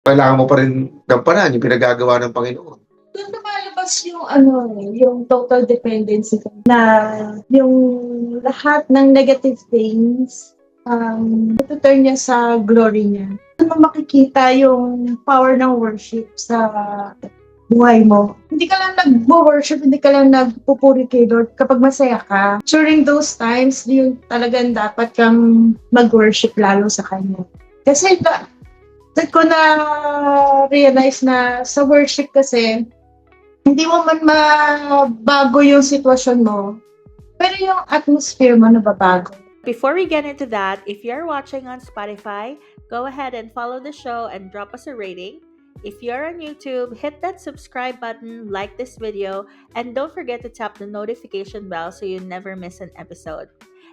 kailangan mo pa rin gampanan yung pinagagawa ng Panginoon. Doon lumalabas yung yung total dependency ko na yung lahat ng negative things, ito-turn niya sa glory niya. Doon mo makikita yung power ng worship sa buhay mo. Hindi ka lang nag-worship, hindi ka lang nagpupuri kay Lord kapag masaya ka. During those times, yung talagang dapat kang mag-worship lalo sa Kanya. Kasi doon ko na realize na sa worship kasi, hindi mo man mabago yung sitwasyon mo, pero yung atmosphere mo nababago. Before we get into that, if you're watching on Spotify, go ahead and follow the show and drop us a rating. If you're on YouTube, hit that subscribe button, like this video, and don't forget to tap the notification bell so you never miss an episode.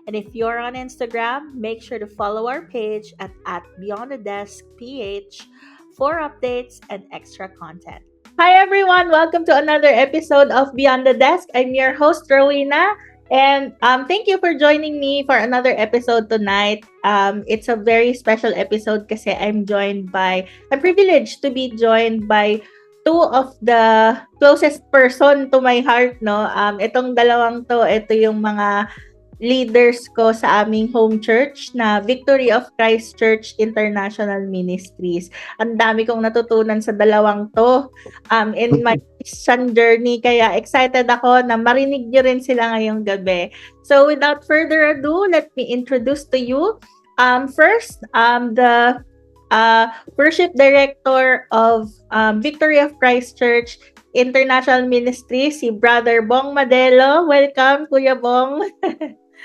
And if you're on Instagram, make sure to follow our page at @BeyondTheDeskPH for updates and extra content. Hi everyone! Welcome to another episode of Beyond the Desk. I'm your host, Rowena. And thank you for joining me for another episode tonight. It's a very special episode kasi I'm privileged to be joined by two of the closest person to my heart, no? Itong dalawang to, ito yung mga leaders ko sa aming home church na Victory of Christ Church International Ministries. Ang dami kong natutunan sa dalawang to in my Christian journey, kaya excited ako na marinig nyo rin sila ngayong gabi. So without further ado, let me introduce to you first the worship director of Victory of Christ Church International Ministry, si Brother Bong Madelo. Welcome, Kuya Bong.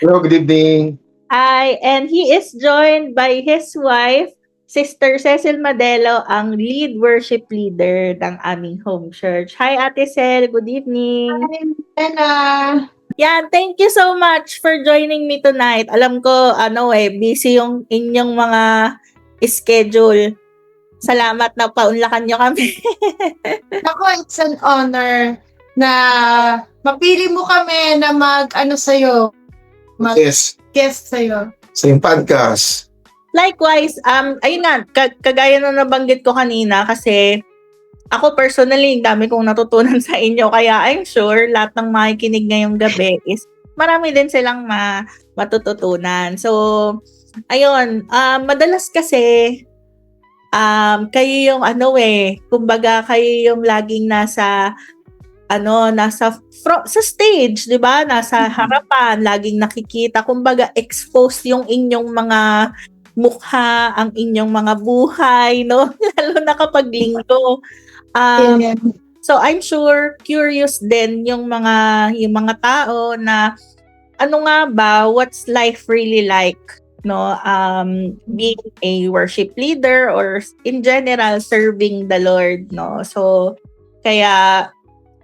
Hello, good evening. Hi, and he is joined by his wife, Sister Cecil Madelo, ang lead worship leader ng aming home church. Hi, Ate Cel. Good evening. Hi, Anna! Yan, thank you so much for joining me tonight. Alam ko, busy yung inyong mga schedule. Salamat na paunlakan nyo kami. Ako, it's an honor na mapili mo kami na Yes, guest sa'yo. sa yung podcast. Likewise, ayun nga, kagaya na nabanggit ko kanina kasi ako personally, dami kong natutunan sa inyo. Kaya I'm sure lahat ng makikinig ngayong gabi is marami din silang matututunan. So, ayun, madalas kasi kayo yung kumbaga kayo yung laging nasa sa stage, 'di ba? Nasa harapan, laging nakikita, kumbaga exposed yung inyong mga mukha, ang inyong mga buhay, no? Lalo na kapag linggo. So I'm sure curious din yung mga tao na ano nga ba, what's life really like, no? Being a worship leader or in general serving the Lord, no? So kaya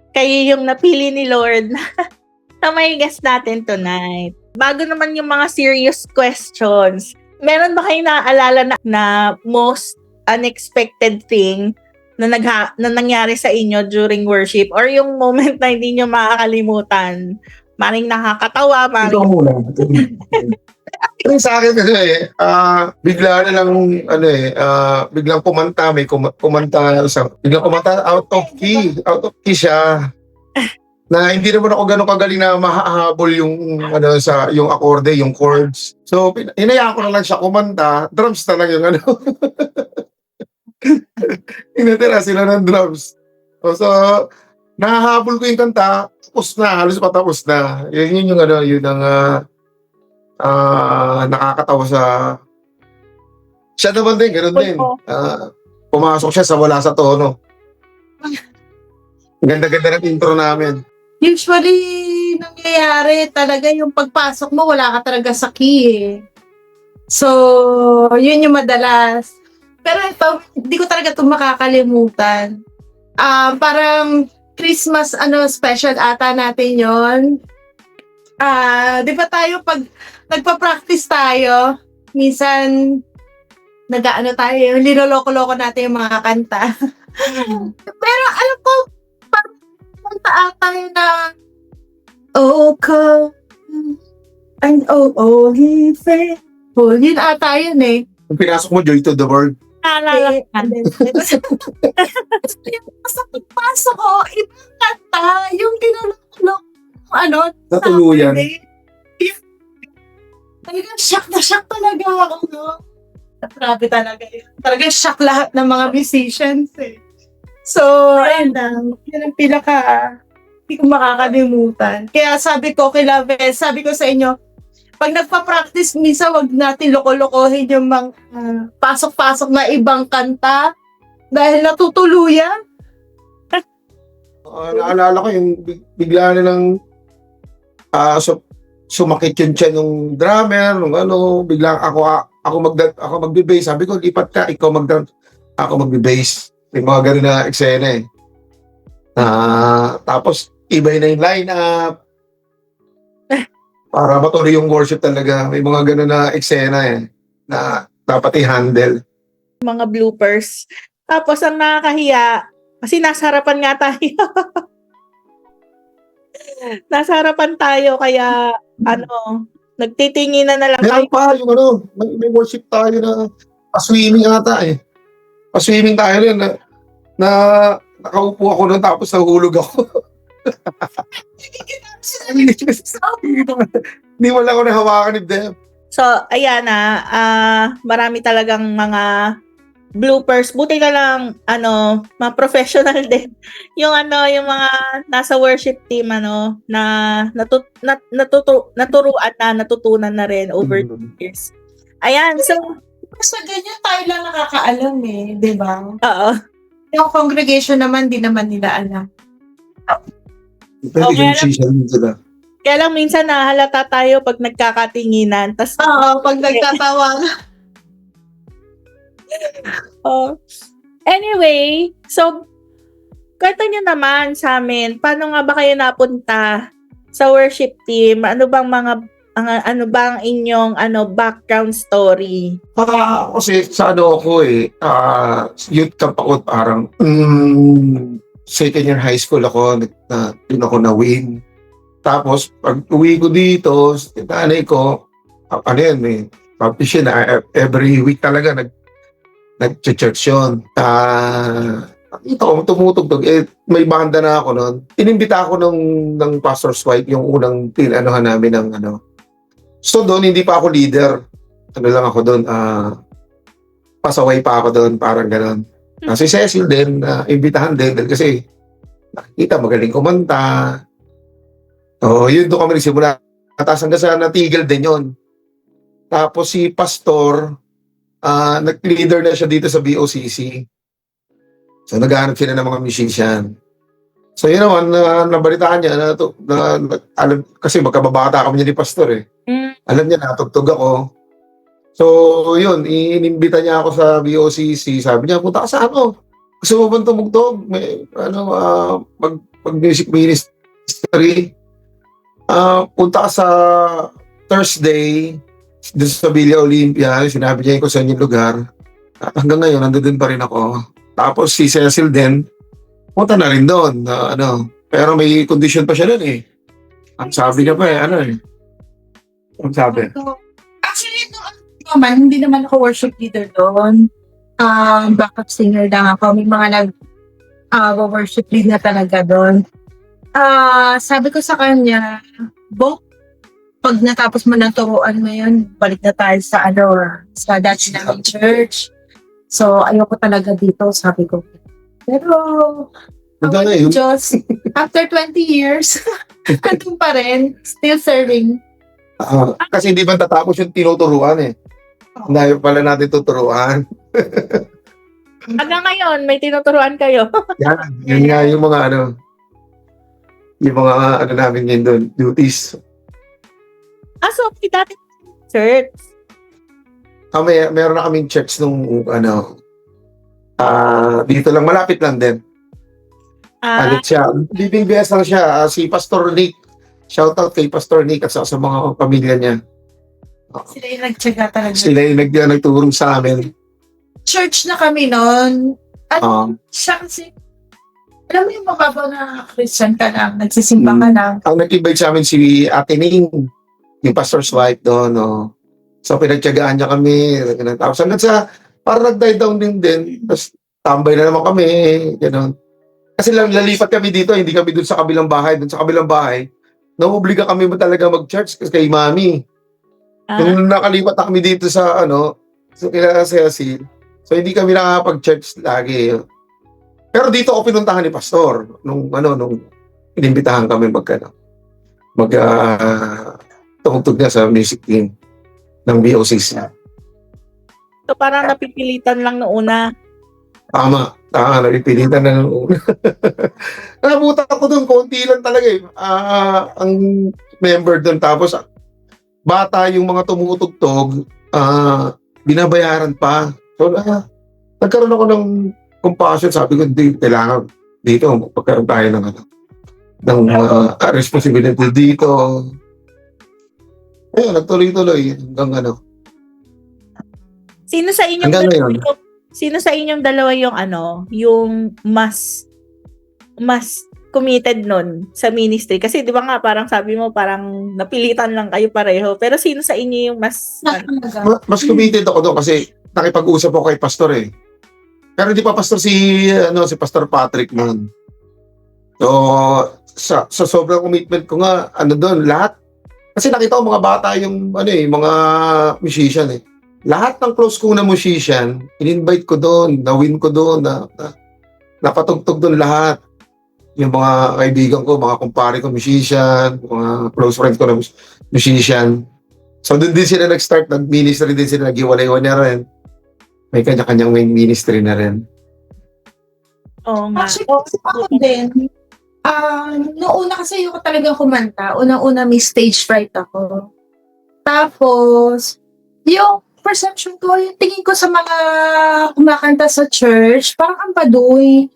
kayo yung napili ni Lord na may guest natin tonight. Bago naman yung mga serious questions, meron ba kayong naaalala na most unexpected thing na nangyari sa inyo during worship, or yung moment na hindi nyo makakalimutan? Maring nakakatawa, Ikaw muna. Yung sa akin kasi, bigla na lang, biglang kumanta, biglang kumanta out of key siya. Na hindi naman ako ganun kagaling na mahahabol yung, yung akorde, yung chords. So, hinayaan ko na lang siya kumanta, drums na lang yung Inatira sila ng drums. So, nahahabol ko yung kanta, halos patapos na. Yun ang nakakatawa sa siya naman din, ganoon din. Pumasok siya sa wala sa tono. Ganda-ganda ng intro namin. Usually, nangyayari talaga yung pagpasok mo, wala ka talaga sa key eh. So, yun yung madalas. Pero ito, hindi ko talaga ito makakalimutan. Parang Christmas special ata natin yon. Di ba tayo pag nagpa-practice tayo, minsan tayo, linoloko-loko natin yung mga kanta. Pero alam ko, parang kanta ata yun na oh come and oh he faithful. Yun ata yun eh. Kung pinasok mo Joy to the World, Naalala ko yan. Sa pagpasok ko, ibang kanta, yung tinulog ano, Natuluyan. Talagang shock na shock talaga ako, no? Grabe talaga yun. Talagang shock lahat ng mga musicians, eh. So, ayun lang. Yun ang hindi ko makakalimutan. Kaya sabi ko kay Laves, sabi ko sa inyo, pag nagpa-practice, minsan wag natin loko-lokohin yung mga pasok-pasok na ibang kanta dahil natutuluyan. Naalala ko yung bigla na lang sumakit yung tiyan ng drummer, nung ano, biglang ako magbe-bass. Sabi ko, lipat ka, ikaw ako magbe-bass. May mga ganun na eksena eh. Tapos, ibay na yung line-up. Para matuloy yung worship talaga. May mga ganun na eksena eh, na dapat i-handle. Mga bloopers. Tapos, ang nakakahiya, kasi nasa harapan nga tayo. Nasa harapan tayo, kaya, nagtitinginan na lang tayo. Meron pa yung may worship tayo na pa-swimming ata eh. Pa-swimming tayo rin na nakaupo ako nun tapos nahulog ako. Hindi wala ako nahawakan ni Deb. So, ayan marami talagang mga bloopers. Buti na lang, mga professional din. Yung yung mga nasa worship team, na natutunan na rin over the years. Ayan, so, Sa ganyan tayo lang nakakaalam eh, di ba? oo. Yung congregation naman, di naman nila alam. Pwede Okay, yung musician din sila. Kaya lang minsan nahalata tayo pag nagkakatinginan. Tas, Oo, pag nagtatawa. Anyway, so, kwento nyo naman sa amin, paano nga ba kayo napunta sa worship team? Ano bang inyong background story? Kasi sa ako youth camp ako parang second year high school ako, doon ako na-win. Tapos, pag uwi ko dito, nanay ko, baptism na every week talaga nag-church yun. Ito, tumutugtog. May banda na ako noon. Inimbita ako ng pastor's wife, yung unang tinanohan namin ng So doon, hindi pa ako leader. Lang ako doon, pasaway pa ako doon, parang gano'n. Si Cecil din, imbitahan din, kasi nakikita, magaling kumanta. Yun doon kami nagsimula. Tapos hanggang sa natigil din yun. Tapos si Pastor, nag-leader na siya dito sa BOCC. So naghahanap sila ng mga musician. So yun naman, nabalitaan niya alam, kasi magkababata kami niya ni Pastor eh. Alam niya, natugtog ako. So yun, inimbita niya ako sa BOCC. Sabi niya, punta ka sa gusto mo ba tumugtog? May, mag-music ministry. Punta ka sa Thursday, doon sa Villa Olympia. Sinabi niya ko sa inyong lugar. At hanggang ngayon, nandun pa rin ako. Tapos si Cecil din, punta na rin doon. Pero may condition pa siya doon eh. Ang sabi niya pa ang sabi. Actually, hindi naman ako worship leader doon. Backup singer lang ako. May mga worship lead na talaga doon. Sabi ko sa kanya, Bok, pag natapos mo ng turuan mo yun, balik na tayo sa dati namin church. So, ayoko talaga dito, sabi ko. Pero, Diyos, after 20 years, andun pa rin, still serving. Kasi hindi ba tatapos yung tinuturuan eh. Dahil pala natin tuturuan. Hanggang ngayon, may tinuturuan kayo. Yan nga yung mga yung mga namin ngayon doon, duties. So, dati church. Meron na kaming church nung dito lang, malapit lang din. Siya, living vessel siya, si Pastor Nick. Shout out kay Pastor Nick at sa mga pamilya niya. Sila yung nagtsaga talaga. Sila yung nagturo sa amin. Church na kami noon. At siya kasi, alam mo yung mababaw na Christian ka lang, nagsisimba ka lang. Ang nag-invite sa amin si Ate Ning, yung pastor's wife doon. So pinagtyagaan niya kami. Tapos hanggang sa parang nag-die down din. Tapos tambay na naman kami, gano'n. Kasi lalipat kami dito, hindi kami dun sa kabilang bahay. Dun sa kabilang bahay, nauobliga kami talaga mag-church kay mami. Nung nakalipat na kami dito sa kila Cecil, so hindi kami nakakapag-church lagi. Pero dito ako pinuntahan ni Pastor nung inimbitahan kami tumugtog niya sa music team ng BOCC. So parang napipilitan lang noong una. Tama, napipilitan na nung una. Nakabutan ako doon, konti lang talaga eh. Ang member doon, tapos bata yung mga tumutugtog, binabayaran pa. So, nagkaroon ako ng compassion, sabi ko, hindi, kailangan dito, magpagkaroon tayo ng responsibility dito. Ayun, nagtuloy-tuloy hanggang Sino sa inyong hanggang ngayon. Sino sa inyong dalawa yung mas committed nun sa ministry? Kasi di ba nga parang sabi mo parang napilitan lang kayo pareho. Pero sino sa inyo yung mas Mas committed ako doon kasi nakipag-usap ako kay Pastor eh. Pero hindi pa Pastor si Pastor Patrick man. So sa sobrang commitment ko nga doon lahat. Kasi nakita ko mga bata yung mga musician eh. Lahat ng close ko na musician, in-invite ko doon, na-win ko doon, napatugtog doon lahat. Yung mga kaibigan ko, mga kumpare ko musician, mga close friends ko na musician. So doon din sila nag-start, nag-ministry din sila, nag-iwalay-iwalay na rin. May kanya-kanyang main ministry na rin. Oo nga. Actually, ako din. Noong una kasi ako talagang kumanta. Unang-una may stage fright ako. Tapos, yung perception ko, yung tingin ko sa mga kumakanta sa church, parang ang baduy.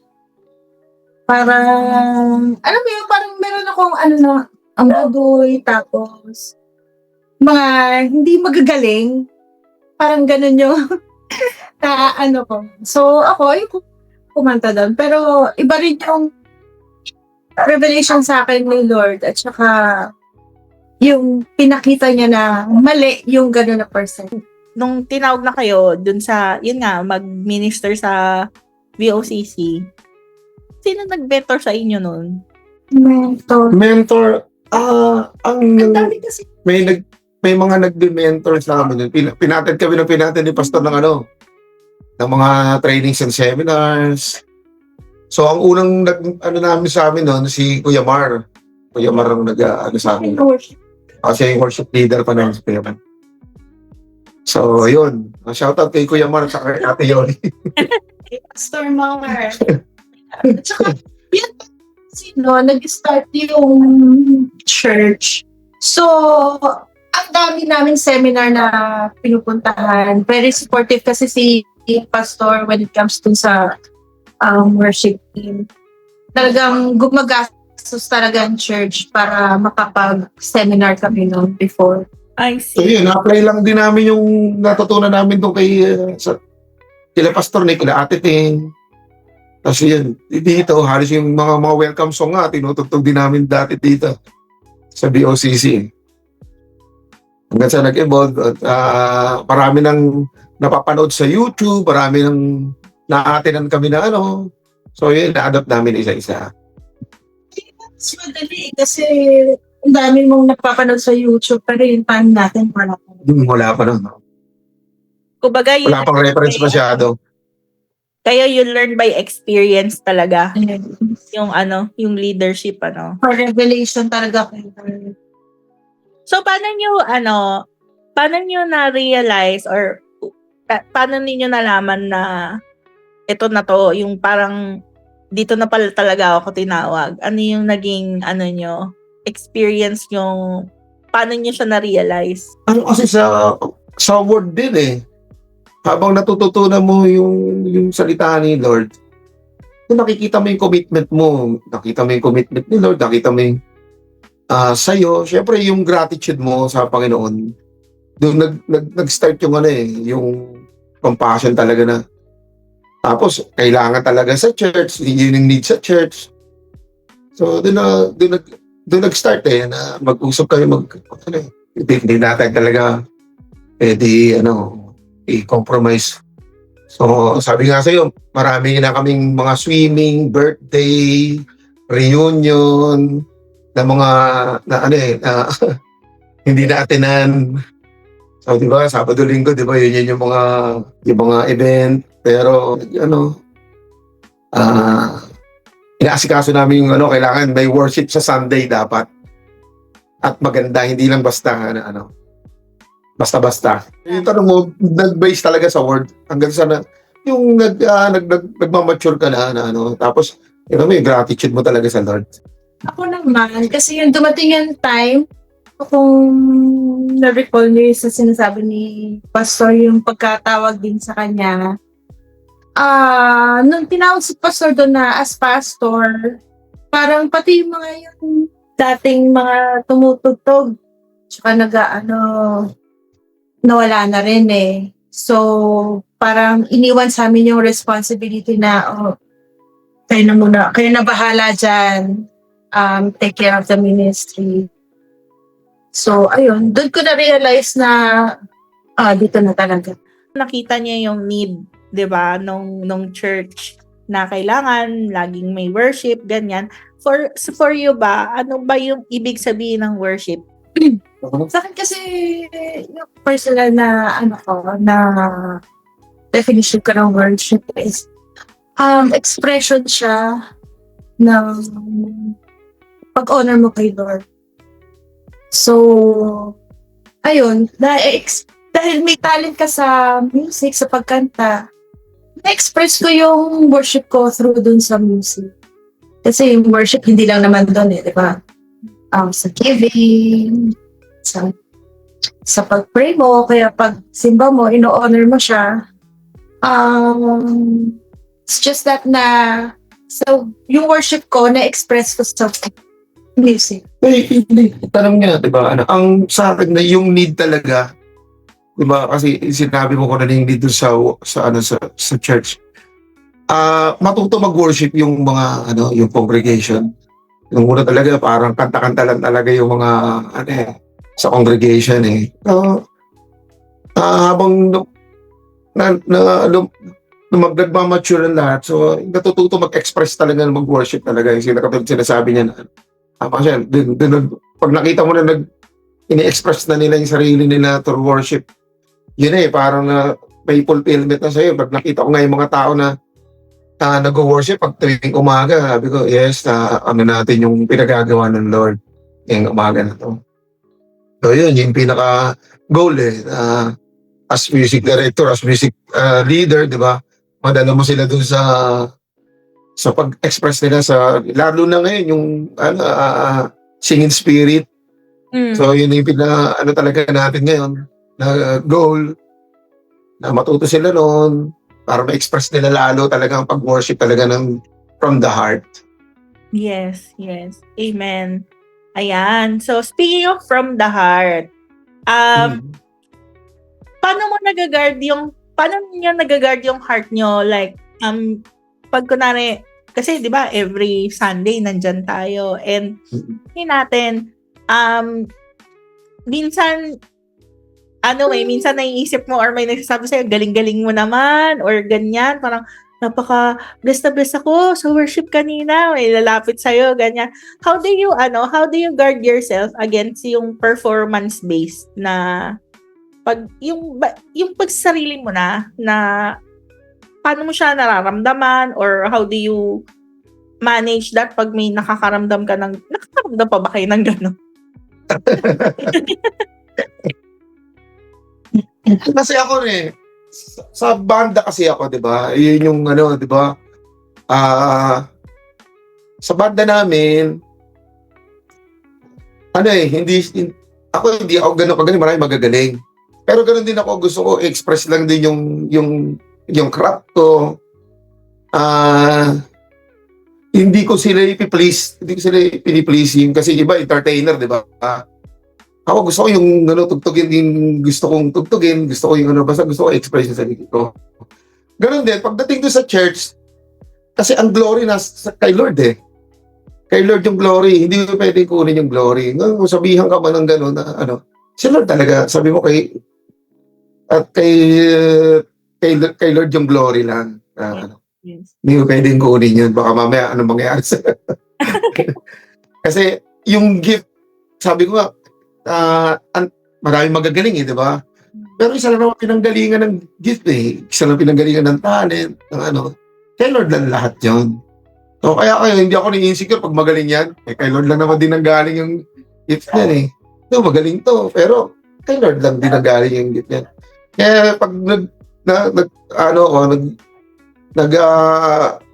Parang, alam mo yun, parang meron akong ang baduy, tapos, mga hindi magagaling. Parang ganun yung, ko. So, ako, yung kumanta doon. Pero, iba rin yung revelation sa akin ni Lord, at saka, yung pinakita niya na mali yung gano'n na person. Nung tinawag na kayo dun sa, yun nga, mag-minister sa VOCC, sino nag-mentor sa inyo nun? Mentor. Ang dami kasi. may mga nagbe-mentor sa amin yun. Pinatid ni Pastor ng mga trainings and seminars. So, ang unang namin sa amin nun, si Kuya Mar. Kuya Mar ang sa amin. Kasi yung worship leader pa namin si Kuya Mar. So, yun. Shoutout kay Kuya Mar at kay Ate Yoli. Pastor Mar. At saka, nag-start yung church. So, ang dami namin seminar na pinupuntahan. Very supportive kasi si Pastor when it comes to sa worship team. Talagang gumagastos talaga ang church para makapag-seminar kami noon before. I So, see. yun. Na-apply lang din namin yung natutunan namin doon kila Pastor Nick, kila Ate Ting. Tapos yun, dito, halos yung mga welcome song nga, tinutugtog din namin dati dito sa BOCC. Hanggang sa nag-evolve, marami nang napapanood sa YouTube, marami nang naatinan kami na So yun, na-adopt namin isa-isa. Mas madali kasi ang dami mong napapanood sa YouTube pero yung time natin wala pa. Wala pa nun. Kumbaga, Wala pang reference masyado. Kayo you learn by experience talaga. Yung leadership, For revelation talaga kayo. So, paano nyo na-realize or paano ninyo nalaman na ito na to, yung parang dito na pala talaga ako tinawag? Ano yung naging, experience yung, paano nyo siya na-realize? Kasi sa word din eh. Habang natututunan mo yung salita ni Lord, nakikita mo yung commitment mo, nakita mo yung commitment ni Lord, nakita mo yung sa'yo, syempre yung gratitude mo sa Panginoon, doon nag-start yung compassion talaga na. Tapos, kailangan talaga sa church, yun yung need sa church. So, doon nag-start na mag-usap kayo, hindi natin talaga i-compromise So, sabi nga sa'yo, marami na kaming mga swimming, birthday, reunion, na mga, na ano eh, na hindi na atenan. So, di ba, Sabado, Linggo, di ba, yun yung mga event. Pero, ano, inaasikaso namin yung kailangan may worship sa Sunday dapat. At maganda, hindi lang basta, basta-basta. Yung tanong mo, nag-base talaga sa word. Hanggang sa yung nagmamature ka na, tapos, may gratitude mo talaga sa Lord. Ako naman, kasi yung dumating yung time, kung na-recall niyo yung sa sinasabi ni Pastor, yung pagkatawag din sa kanya, nung tinawag si Pastor doon na as Pastor, parang pati yung mga yung dating mga tumutugtog, tsaka nawala na rin eh. So, parang iniwan sa amin yung responsibility na, kayo na muna, kayo na bahala dyan, take care of the ministry. So, ayun, doon ko na-realize na dito na talaga. Nakita niya yung need, 'di ba, nung church na kailangan laging may worship, ganyan. For you ba, ano ba yung ibig sabihin ng worship? Sa akin kasi, yung personal na, na definition ko ng worship is, expression siya ng pag-honor mo kay Lord. So, ayun, dahil may talent ka sa music, sa pagkanta, na-express ko yung worship ko through dun sa music. Kasi yung worship, hindi lang naman dun di ba? Sa giving, sa pag-pray mo, kaya pag simba mo, ino-honor mo siya. It's just that so, yung worship ko, na-express ko sa music. Hindi. Tanong niya, di ba, ang sa akin na yung need talaga, di ba, kasi sinabi mo ko na din dito sa church, matuto mag-worship yung mga, yung congregation. Yung una talaga, parang kanta-kanta lang talaga yung mga, sa congregation eh. Habang nagmamature ang lahat, so natututo mag-express talaga, mag-worship talaga. Yung sinasabi niya na, kasi pag nakita mo na ini-express na nila yung sarili nila through worship, yun parang may fulfillment na sa'yo. Pag nakita ko nga yung mga tao na nag-worship pag tuwing umaga, sabi ko, yes, natin yung pinagagawa ng Lord yung umaga na to. So yun, yung pinaka-goal as music director, as music leader, di ba? Madala mo sila dun sa pag-express nila lalo na ngayon yung singing spirit. So yun yung talaga natin ngayon na goal na matuto sila noon para ma-express nila lalo talaga ang pag-worship talaga from the heart. Yes. Amen. Ayan. So speaking of from the heart, paano niyo nagagard yung heart nyo? Like, pag kunwari, kasi di ba every Sunday nandyan tayo and natin, minsan naiisip mo or may nagsasabi sa'yo, galing-galing mo naman or ganyan, parang blessed na blessed ako sa worship kanina, may lalapit sa'yo, ganyan. How do you guard yourself against yung performance-based na yung pagsarili mo na paano mo siya nararamdaman or how do you manage that pag may nakakaramdam pa ba kayo ng gano'n? Kasi ako sa banda kasi ako, di ba? Yun yung di ba? Sa banda namin, hindi ako gano'n kagaling, marami magagaling. Pero gano'n din ako, gusto ko express lang din yung craft ko. Hindi ko sila pini-please kasi iba entertainer, di ba? Ako gusto ko yung tugtugin din, gusto kong tugtugin, gusto ko yung basta gusto ko express yung sarili ko. Ganon din pagdating doon sa church, kasi ang glory kay Lord eh. Kay Lord yung glory, hindi mo pwedeng kunin yung glory. Sabihan ka man ng gano'n na si Lord talaga, sabi mo kay kay Lord yung glory lang. Yes. Hindi ko pwedeng kunin yun. Baka mamaya ano mangyayari sa... Kasi yung gift, sabi ko nga, maraming magagaling di ba? Pero isa lang naman pinanggalingan ng gift Isa lang pinanggalingan ng talent, ng ano. Kay Lord lang lahat yun. So kaya hindi ako ni-insecure pag magaling yan. Kay Lord lang naman din nanggaling yung gift yan Ito, magaling to. Pero kay Lord lang din nanggaling yung gift yan. Kaya pag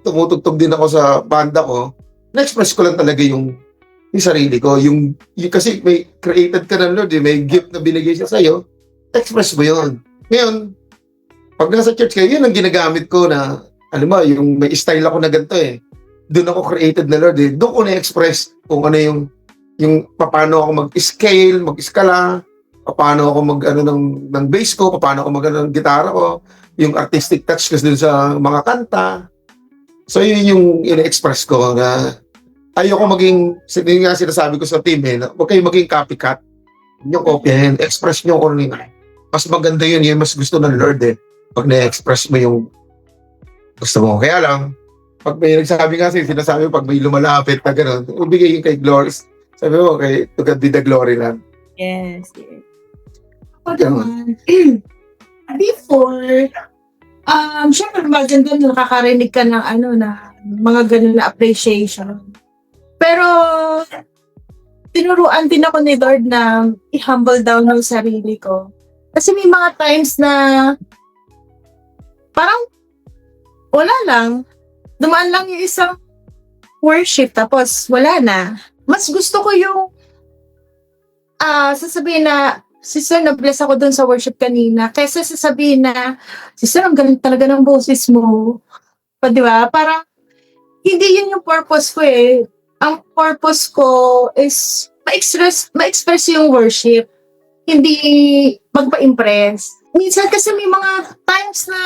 tumutugtog din ako sa banda ko, na-express ko lang talaga yung sarili ko. Yung kasi may created ka ng Lord, may gift na binigay siya sa'yo, express mo yun. Ngayon, pag nasa church kayo, yun ang ginagamit ko na, alam mo, yung may style ako na ganito Doon ako created na Lord Doon ko na-express kung ano yung paano ako mag-scale, mag-skala, paano ako ng bass ko, paano ako ng gitara ko, yung artistic touch ko dun sa mga kanta. So yun yung ina-express ko na ayoko maging, yun nga sinasabi ko sa team na huwag kayong maging copycat. Yung kopyahin, express nyo kung ano mas maganda yun mas gusto ng Lord pag na-express mo yung gusto mo. Kaya lang, pag may nagsabi nga sinasabi pag may lumalapit na gano'n, ibigay yung kay glory. Sabi mo, to God be the glory lang. Yes. Ako naman, before, syempre maganda na nakakarinig ka ng na mga ganun na appreciation. Pero, tinuruan din ako ni Lord na i-humble down ng sarili ko. Kasi may mga times na parang wala lang. Dumaan lang yung isang worship tapos wala na. Mas gusto ko yung sasabihin na, Sister, na-bless ako dun sa worship kanina. Kaysa sasabihin na, Sister, ang galing talaga ng boses mo. Di ba? Parang, hindi yun yung purpose ko Ang purpose ko is ma-express yung worship. Hindi magpa-impress. Minsan kasi may mga times na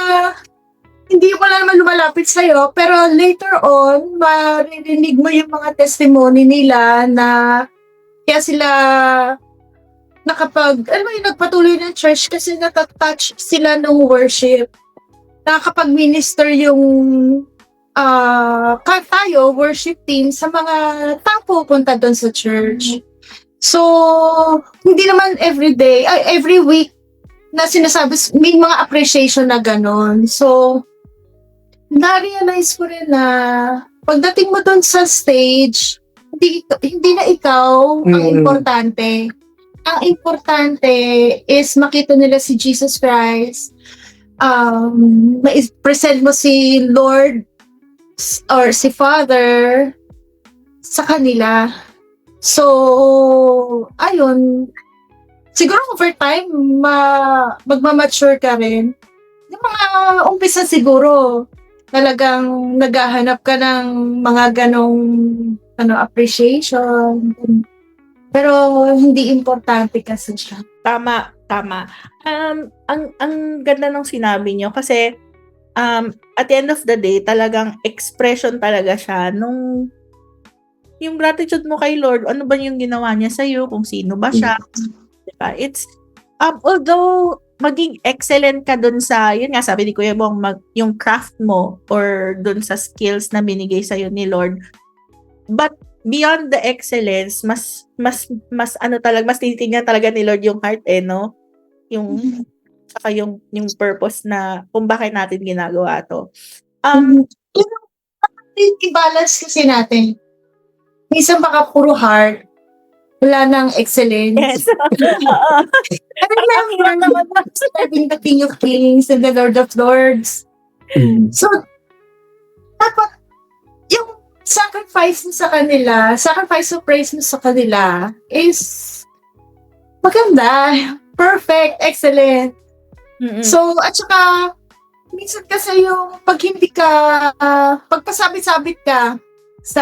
hindi wala naman lumalapit sa'yo, pero later on, maririnig mo yung mga testimony nila na kaya sila nagpatuloy ng church kasi natatouch sila ng worship. Nakakapag-minister yung tayo, worship team, sa mga tao pupunta doon sa church. So, hindi naman every week na sinasabi, may mga appreciation na gano'n. So, na-realize ko rin na pagdating mo doon sa stage, hindi na ikaw ang importante. Ang importante is makita nila si Jesus Christ. Ma-present mo si Lord or si Father sa kanila. So, ayun. Siguro over time, magmamature ka rin. Yung mga umpisa siguro, talagang naghahanap ka ng mga ganong appreciation. Pero hindi importante kasi siya. Tama. Ang ganda ng sinabi nyo kasi at the end of the day, talagang expression talaga siya nung yung gratitude mo kay Lord, ano ba yung ginawa niya sa'yo, kung sino ba siya. Diba? It's, although maging excellent ka dun sa, yun nga sabi ni Kuya Bong, yung craft mo or dun sa skills na binigay sa'yo ni Lord, but beyond the excellence, mas tinitingnan talaga ni Lord yung heart no? Yung saka yung purpose na kung bakit natin ginagawa to. I-balance kasi natin. Minsan baka puro heart, wala nang excellence. Yes. I remember naman serving the King of Kings and the Lord of Lords. So, dapat yung sacrifice of praise mo sa kanila is maganda, perfect, excellent. So, at saka, minsan kasi yung pag hindi ka, pagpasabit-sabit ka sa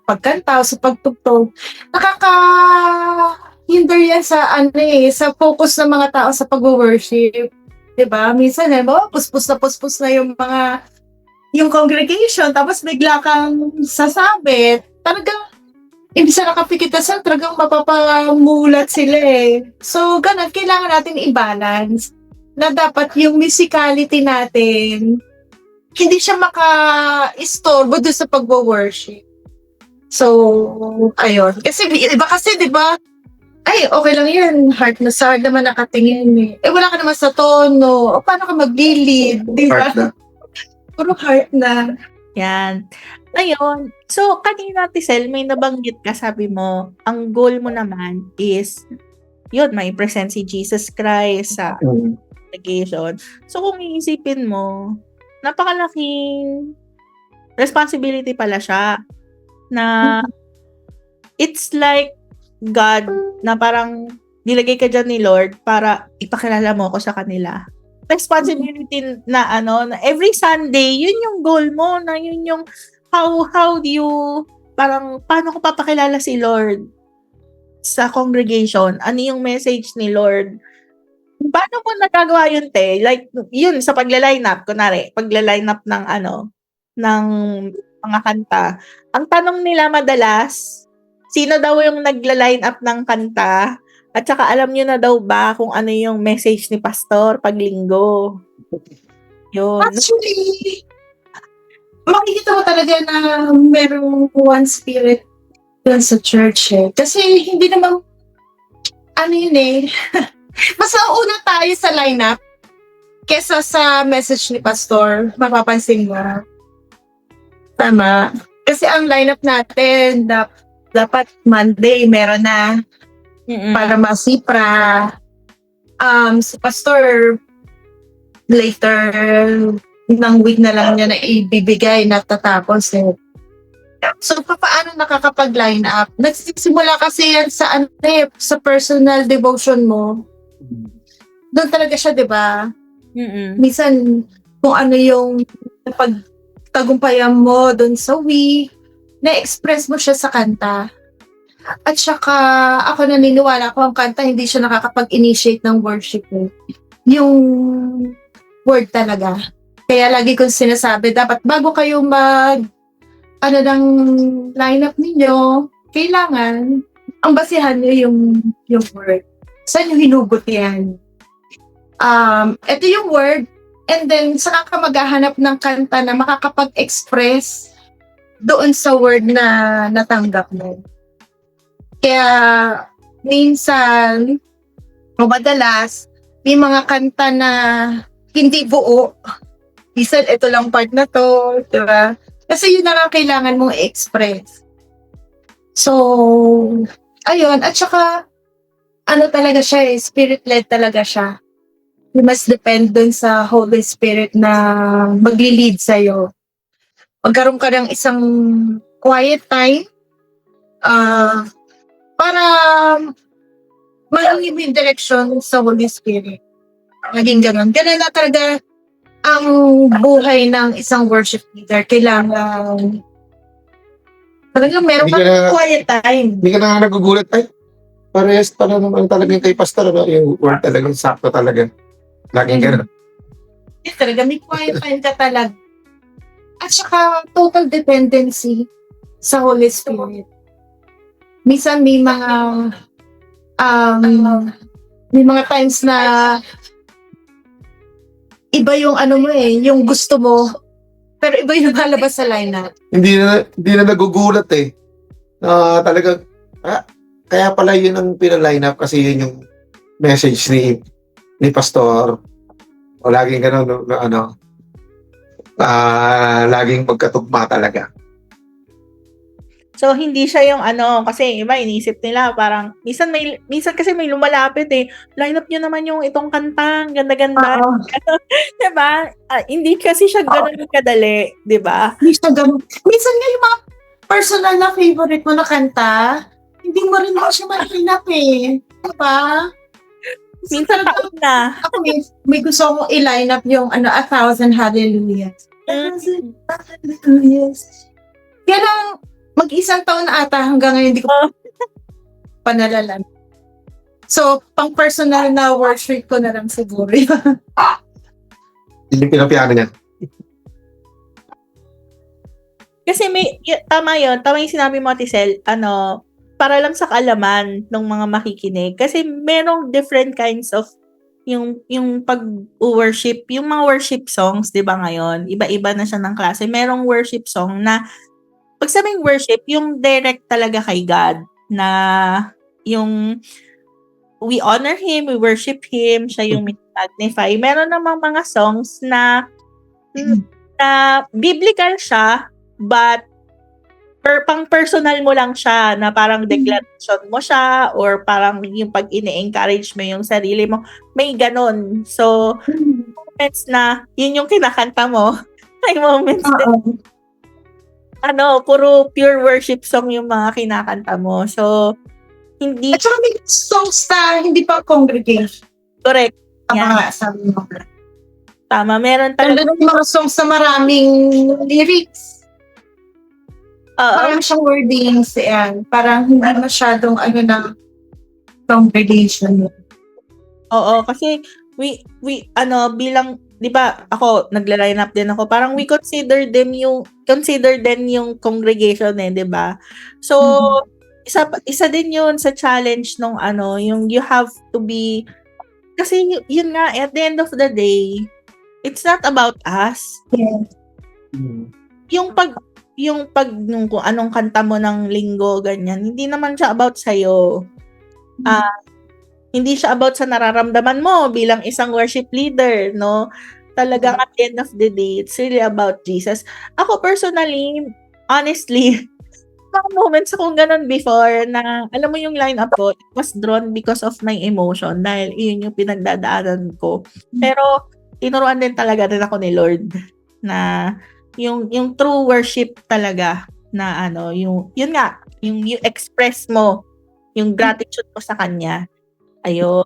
pagkanta o sa pagtugtog, nakaka-hinder yan sa sa focus ng mga tao sa pag-worship. Diba? Minsan, puspos na yung congregation, tapos bigla kang sasabit. Talagang, imbis na nakapikit na sila, talagang mapapamulat sila So, ganun, kailangan natin i-balance. na dapat yung musicality natin, hindi siya maka-istorbo doon sa pagwo-worship. So, ayun. Kasi iba kasi, di ba? Ay, okay lang yan. Heart na sa heart naman nakatingin eh. Wala ka naman sa tono. O, paano ka mag-lead? Di ba? Heart na. Puro heart na. Yan. Ngayon, so kanina, Tisel, may nabanggit ka, sabi mo, ang goal mo naman is, yun, may present si Jesus Christ sa congregation. So, kung iisipin mo, napakalaking responsibility pala siya na it's like God na parang nilagay ka dyan ni Lord para ipakilala mo ako sa kanila. Responsibility na na every Sunday, yun yung goal mo, na yun yung how do you, parang paano ko papakilala si Lord sa congregation? Ano yung message ni Lord? Paano mo nagagawa yun, te? Like, yun, sa pagla-line up, kunwari, pagla-line up ng ng mga kanta. Ang tanong nila madalas, sino daw yung nagla-line up ng kanta? At saka alam nyo na daw ba kung ano yung message ni pastor pag linggo? Yun. Actually, makikita mo talaga na merong one spirit dun sa church eh. Kasi hindi naman, yun eh, mas nauna tayo sa lineup kesa sa message ni pastor. Mapapansin mo. Tama. Kasi ang lineup natin, dapat Monday meron na para masipra. Si pastor, later ng week na lang niya na ibibigay, natatapos eh. So, paano nakakapag-line up? Nagsisimula kasi yan sa sa personal devotion mo. Doon talaga siya, di ba? Minsan, kung ano yung pagtagumpayan mo doon sa week, na-express mo siya sa kanta. At saka, ako naniniwala ko ang kanta, hindi siya nakakapag-initiate ng worship eh. Yung word talaga. Kaya lagi kong sinasabi, dapat bago kayo ng lineup ninyo, kailangan ang basihan nyo yung word. Saan nyo hinugot yan? Ito yung word, and then saka ka maghahanap ng kanta na makakapag-express doon sa word na natanggap mo. Kaya minsan, o madalas, may mga kanta na hindi buo. Minsan, ito lang part na to, diba? Kasi yun na lang kailangan mong i-express. So, ayun. At saka, talaga siya eh, spirit-led talaga siya. You must depend dun sa Holy Spirit na magli-lead sa'yo. Magkaroon ka ng isang quiet time para maging yung direction sa Holy Spirit. Maging ganun. Ganun na talaga ang buhay ng isang worship leader. Kailangan talagang meron ka ng quiet time. Hindi ka na nagugulat, ay, parehas pala naman talaga yung kay pastor, yung word talagang sakto talaga. Laging ganun. Yes, talaga may quiet time ka talaga. At saka total dependency sa Holy Spirit. Minsan may mga times na iba yung yung gusto mo, pero iba yung nakalabas sa lineup. Hindi na nagugulat eh. Talagang, kaya pala yun ang pina-line up kasi yun yung message ni pastor. O laging ganun, laging magkatugma talaga. So, hindi siya yung kasi iba, inisip nila, parang, minsan kasi may lumalapit eh, line up nyo naman yung itong kanta, ganda-ganda. Diba? Hindi kasi siya ganun kadali, diba? Hindi siya ganun. Minsan nga yung mga personal na favorite mo na kanta, hindi mo rin mo siya ma-line up eh. Diba? Minsan taon na. Ako may gusto kong i-line up yung 1,000 Hallelujahs. 1,000 Hallelujahs. Kaya lang, mag-isang taon na ata hanggang ngayon hindi ko panalalan. So, pang personal na worship ko na lang siguro. Hindi pinapiano niya. Kasi tama yun, tama yung sinabi mo, Tisel, para lang sa kaalaman ng mga makikinig. Kasi merong different kinds of yung pag-worship, yung mga worship songs, 'di ba ngayon, iba-iba na siya ng klase. Merong worship song na pag sabing worship, yung direct talaga kay God na yung we honor Him, we worship Him, siya yung magnify. Meron namang mga songs na biblical siya, but pang personal mo lang siya, na parang declaration mo siya, or parang yung pag ini-encourage mo yung sarili mo, may ganon. So, moments na yun yung kinakanta mo, may moments na puro pure worship song yung mga kinakanta mo. So, hindi At saka may songs na hindi pa congregation. correct. Tama nga, sabi mo. Tama, meron Pero talaga. yung mga songs na maraming lyrics, parang siyang wordings, yan. Parang hindi masyadong ng congregation. Oo, kasi we bilang, 'di ba, ako nagla-line up din ako. Parang we consider din yung congregation 'di ba? So, isa din 'yun sa challenge nung yung you have to be, kasi yun nga, at the end of the day, it's not about us. Yeah. Yung pag nung kung anong kanta mo ng linggo, ganyan, hindi naman siya about sa'yo. Hindi siya about sa nararamdaman mo bilang isang worship leader, no? Talagang at the end of the day, it's really about Jesus. Ako personally, honestly, mga moments akong ganun before na, alam mo yung lineup ko, it was drawn because of my emotion dahil yun yung pinagdadaanan ko. Pero, tinuruan din talaga rin ako ni Lord na yung true worship talaga na yung express mo yung gratitude mo sa Kanya. Ayun.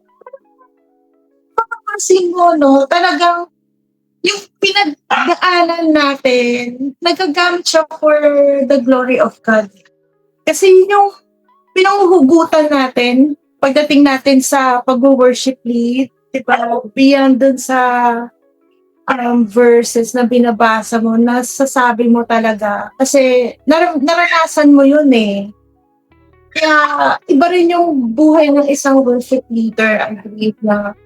Kasi mo, no, talagang yung pinagdaanan natin, nagagamit siya for the glory of God. Kasi yung pinanghuhugutan natin, pagdating natin sa pag-worship lead, diba, beyond dun sa verses na binabasa mo, nasasabi mo talaga. Kasi naranasan mo yun eh. Kaya iba rin yung buhay ng isang worship leader. I believe na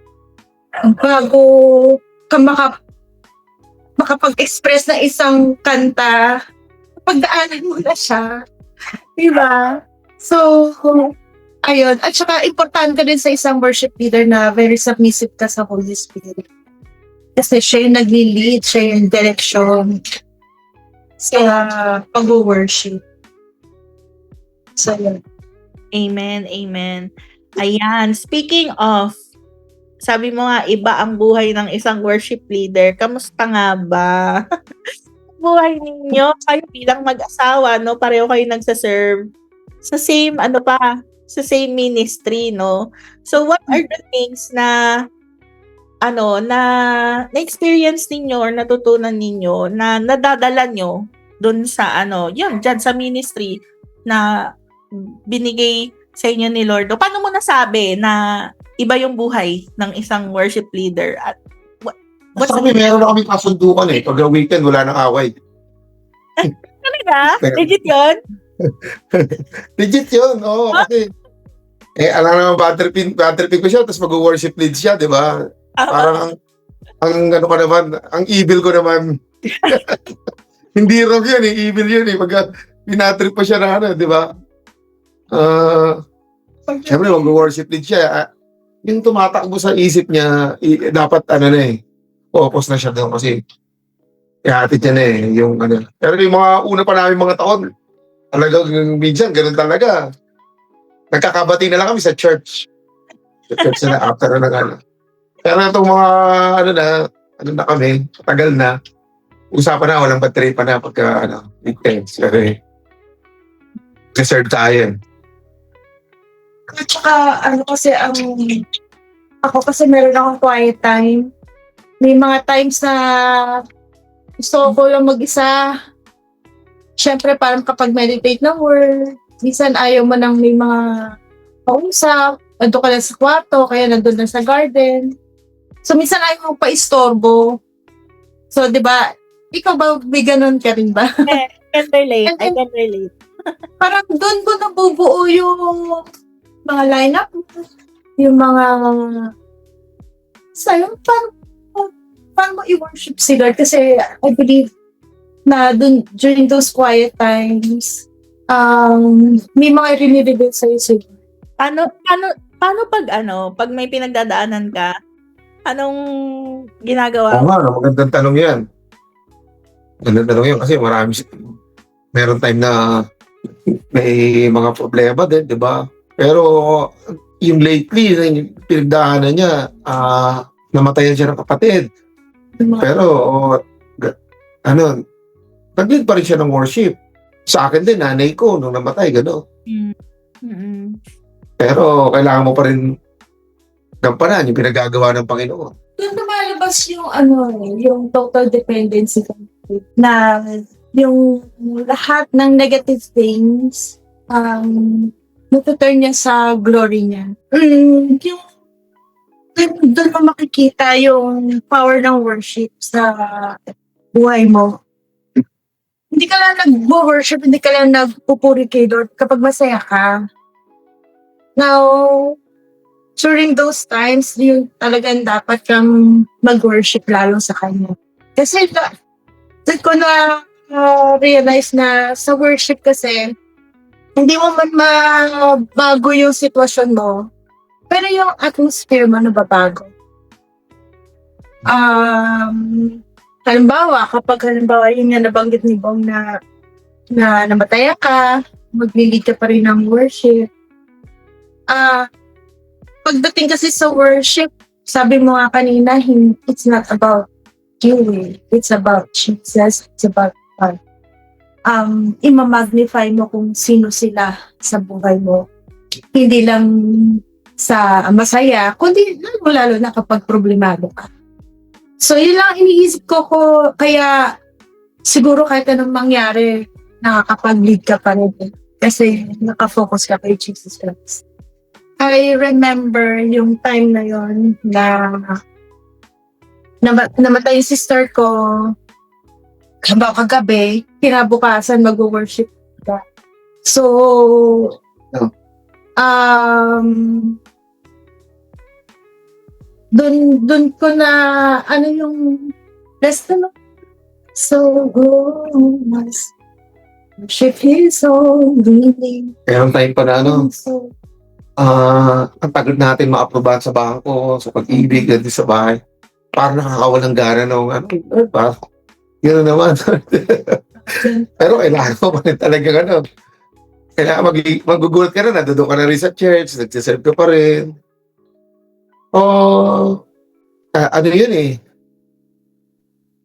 bago ka makapag-express ng isang kanta, pagdaanan mo na siya. Diba? So, ayun. At saka, importante din sa isang worship leader na very submissive ka sa Holy Spirit. Kasi siya yung nagli-lead, siya yung direction sa pag-worship. So, yun. Amen, amen. Ayan, speaking of, sabi mo nga, iba ang buhay ng isang worship leader. Kamusta nga ba? Buhay ninyo, kayo bilang mag-asawa, no? Pareho kayo nagsaserve sa same, sa same ministry, no? So, what are the things na na-experience ninyo or natutunan ninyo na nadadala nyo dun sa dyan sa ministry na binigay sa inyo ni Lord? O paano mo nasabi na iba yung buhay ng isang worship leader? At Basta kami, meron na kami kasundukan eh. Pag weekend, wala nang away. talaga? Legit yun? Legit yun, oo. Kasi, alam naman, bad tripping ko siya, tapos mag-worship lead siya, di ba? Parang, ang evil ko naman. Hindi wrong yun eh, evil yun eh. Pag pinatrip pa siya na di ba? Siyempre, mag-worship lead siya. Yung tumatakbo sa isip niya, dapat focus na siya doon kasi ihatid niya na yung Pero yung mga una pa namin mga taon, talagang minsan, ganun talaga. Nagkakabati na lang kami sa church. Sa church na after na Pero itong mga, na kami, tagal na, usapan na, walang battery pa na pagka, weekends. Reserve tayo. At saka, ako kasi meron akong quiet time. May mga times na gusto ko lang mag-isa. Siyempre, parang kapag meditate ng word, minsan ayaw mo nang may mga kausap, nandun ka lang sa kwarto, kaya nandun lang sa garden. So, minsan ayaw mo pa-istorbo. So, di ba, ikaw ba, may ganun ka rin ba? I can relate. Parang doon ko nabubuo yung mga lineup, yung mga Sa'yo, paano mo i-worship si Lord? Kasi I believe na during those quiet times, may mga rinireview sa'yo si Lord. Paano pag may pinagdadaanan ka, anong ginagawa Oo mo? nga, magandang tanong yan. Magandang tanong yan kasi meron time na may mga problema din, di ba? Pero yung lately, yung pinagdaanan niya, namatayan siya ng kapatid. Pero, nag-lead pa rin siya ng worship. Sa akin din, nanay ko, nung namatay, gano'n. Mm-mm. Pero, kailangan mo pa rin gampanan yung pinagagawa ng Panginoon. Doon lumalabas yung yung total dependency na yung lahat ng negative things natuturn niya sa glory niya. Yung doon mo makikita yung power ng worship sa buhay mo. Hindi ka lang nag-worship, hindi ka lang nagpupuri kay Lord kapag masaya ka. Now, during those times, yung talagang dapat kang mag-worship lalo sa Kanya. Kasi doon ko na realize na sa worship kasi, hindi mo man mabago yung sitwasyon mo, pero yung atmosphere mo nababago. Halimbawa, yun nga nabanggit ni Bong na namataya ka, maglilid ka pa rin ng worship. Pagdating kasi sa worship, sabi mo nga kanina, it's not about you. It's about Jesus. It's about God. Imamagnify mo kung sino sila sa buhay mo. Hindi lang sa masaya, kundi lalo na kapag problemado ka. So, yun lang iniisip ko kaya siguro kahit anong mangyari, nakakapag-lead ka pa rin. Kasi nakafocus ka kay Jesus Christ. I remember yung time na yon na namatay yung sister ko kagabi, kinabukasan mag-worship ka. So, dun ko na, yung rest na, so must worship His holy. Kaya ang time pa na, So, ang tagal natin ma-aprobahan sa bangko, sa pag-ibig, at sa bahay. Parang nakakawalang gana yun na naman. Pero kailangan mo pa rin talaga kailangan magugulat ka na, nandoon ka na rin sa church, nagsiserve ka pa rin. Yun eh.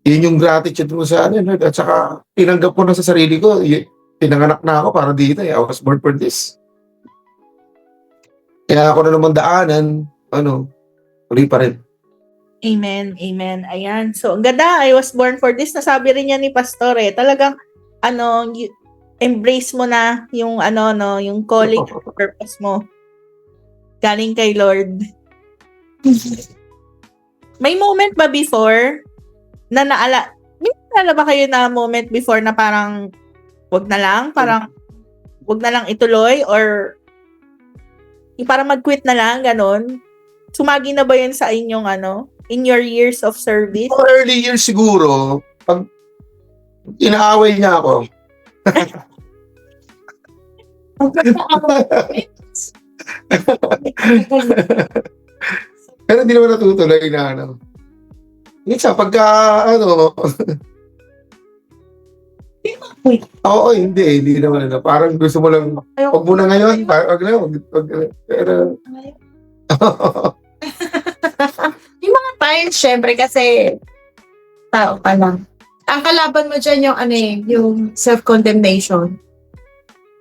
Yun yung gratitude mo sa Lord. At saka, tinanggap ko na sa sarili ko, pinanganak na ako para dito I was born for this. Kaya ako na naman daanan, uli pa rin. Amen, amen. Ayan. So, ang ganda, I was born for this. Nasabi rin niya ni Pastor talagang, embrace mo na yung, yung calling at purpose mo. Galing kay Lord. May moment ba before na may naalala ba kayo na moment before na parang wag na lang ituloy or parang mag-quit na lang, ganon? Sumagi na ba yun sa inyong in your years of service? Early years siguro, pag inaaway niya ako. Pero hindi naman natutuloy na minsan, pagka, oo, hindi naman parang gusto mo lang, wag mo na ngayon, pero, yung mga times, syempre, kasi tao ka lang. Ang kalaban mo dyan yung self-condemnation.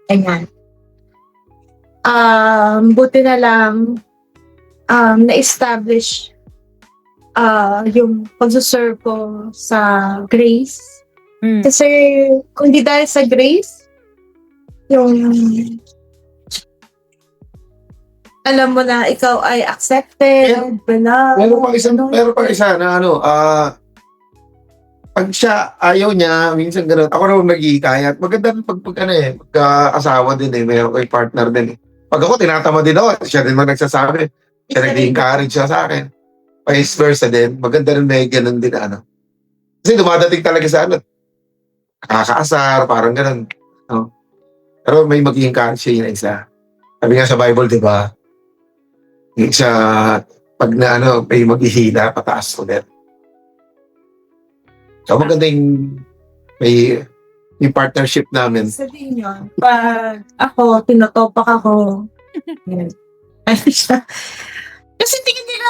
Ayan. Buti na lang, na-establish yung pag-serve ko sa grace. Kasi kung di dahil sa grace, yung alam mo na ikaw ay accepted, beloved. Meron pang isa na pag siya ayaw niya, minsan gano'n, ako naman nag-iikayat. Maganda pagka-asawa din mayroon ko yung partner din. Pag ako, tinatama din ako, siya din man nagsasabi. Siya nag-encourage siya sa akin. vice versa din. Maganda rin may ganun din ano. Kasi dumadating talaga sa ano, kakaasar, parang ganun. No? Pero may magiging siya yung isa. Sabi nga sa Bible, di ba? Yung isa, pag na ano, may maghihila, pataas ulit. So maganda yung partnership namin. Sabihin nyo, pag ako, tinotopak ako, yun. Ano siya? Kasi tingin nila,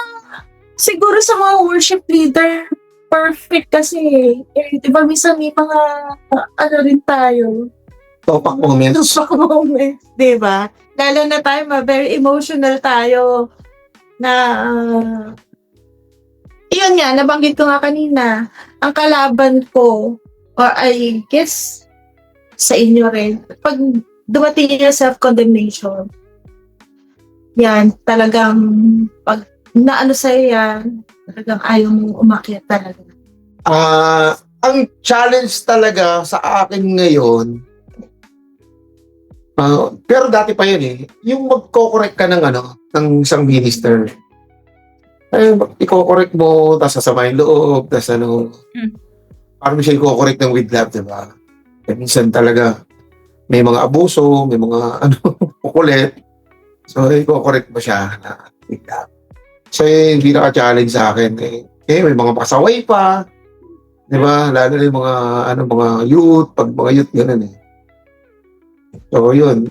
siguro sa mga worship leader, perfect kasi di ba minsan may mga, ano rin tayo, Topak moments. Tupak moments, di ba? Lalo na tayo, very emotional tayo, na, yun nga, nabanggit ko nga kanina, ang kalaban ko, or I guess, sa inyo rin, pag dumating yung self-condemnation, yan, talagang, pag naano sa'yo yan, talagang ayaw mong umakyat talaga. Ang challenge talaga sa akin ngayon, pero dati pa yun eh, yung magko-correct ka ng ng isang minister. Ay, i-correct mo, tapos sasama yung loob, tapos parang siya i-correct ng with love, diba? Eh, minsan talaga, may mga abuso, may mga kukulit. So, i-correct mo siya na with love. So, hindi naka-challenge sa akin eh. May mga pasaway pa, diba? Lalo na yung mga youth, pag mga youth, gano'n eh. So, yun,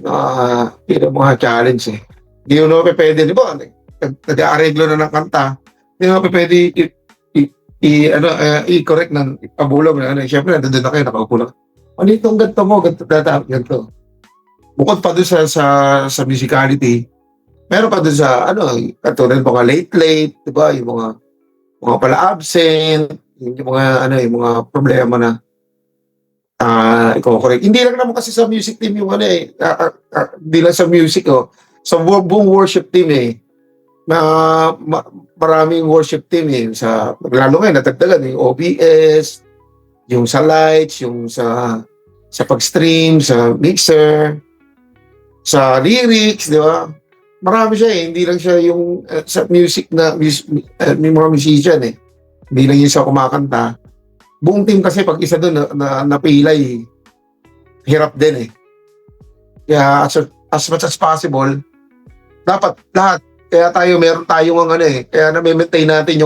yun ang mga challenge eh. Hindi mo naman pwede, di ba? Nag-aareglo na ng kanta. Hindi mo naman pwede i-correct ng pabulong na siyempre, nandun na kayo, nakaupo lang. Ano itong ganito mo, ganito. Bukod pa doon sa musicality, meron pa doon sa, katulad mga late, di ba? Yung mga pala absent, yung mga problema na i-correct. Hindi lang naman kasi sa music team yung hindi lang sa music sa buong worship team maraming worship team lalo ngayon natagdagan yung OBS, yung sa lights, yung sa pag-stream, sa mixer, sa lyrics, di ba? Marami siya hindi lang siya yung sa music may mga musician hindi lang yung sa kumakanta. Buong team kasi pag isa doon na napilay, hirap din Kaya as much as possible, dapat lahat. Kaya meron tayong kaya na-maintain natin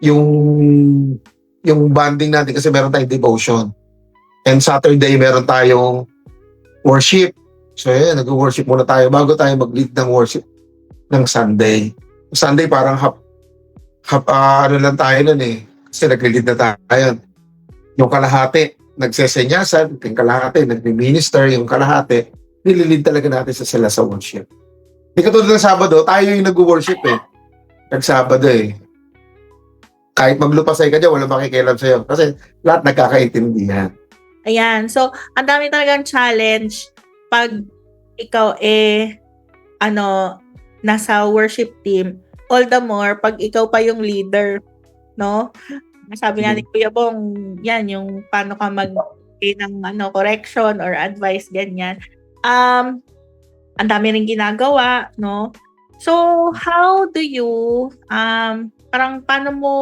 yung bonding natin kasi meron tayong devotion. And Saturday meron tayong worship. So nag-worship muna tayo bago tayo mag-lead ng worship ng Sunday. Sunday parang lang tayo nun kasi nag-lead na tayo. Yung kalahati, nagsesenyasan, yung kalahati, nag-minister, yung kalahati, nililid talaga natin sila sa worship. Hindi katulad ng Sabado, tayo yung nag-worship Nag-Sabado Kahit maglupasay ka dyan, wala makikialam sa'yo. Kasi lahat nagkakaintindihan. Ayan. So, ang dami talagang challenge pag ikaw nasa worship team. All the more, pag ikaw pa yung leader, no? Sabi nga ni Kuya Bong, yan, yung paano ka mag-gay ng correction or advice, ganyan. Ang dami rin ginagawa, no? So, how do you, parang paano mo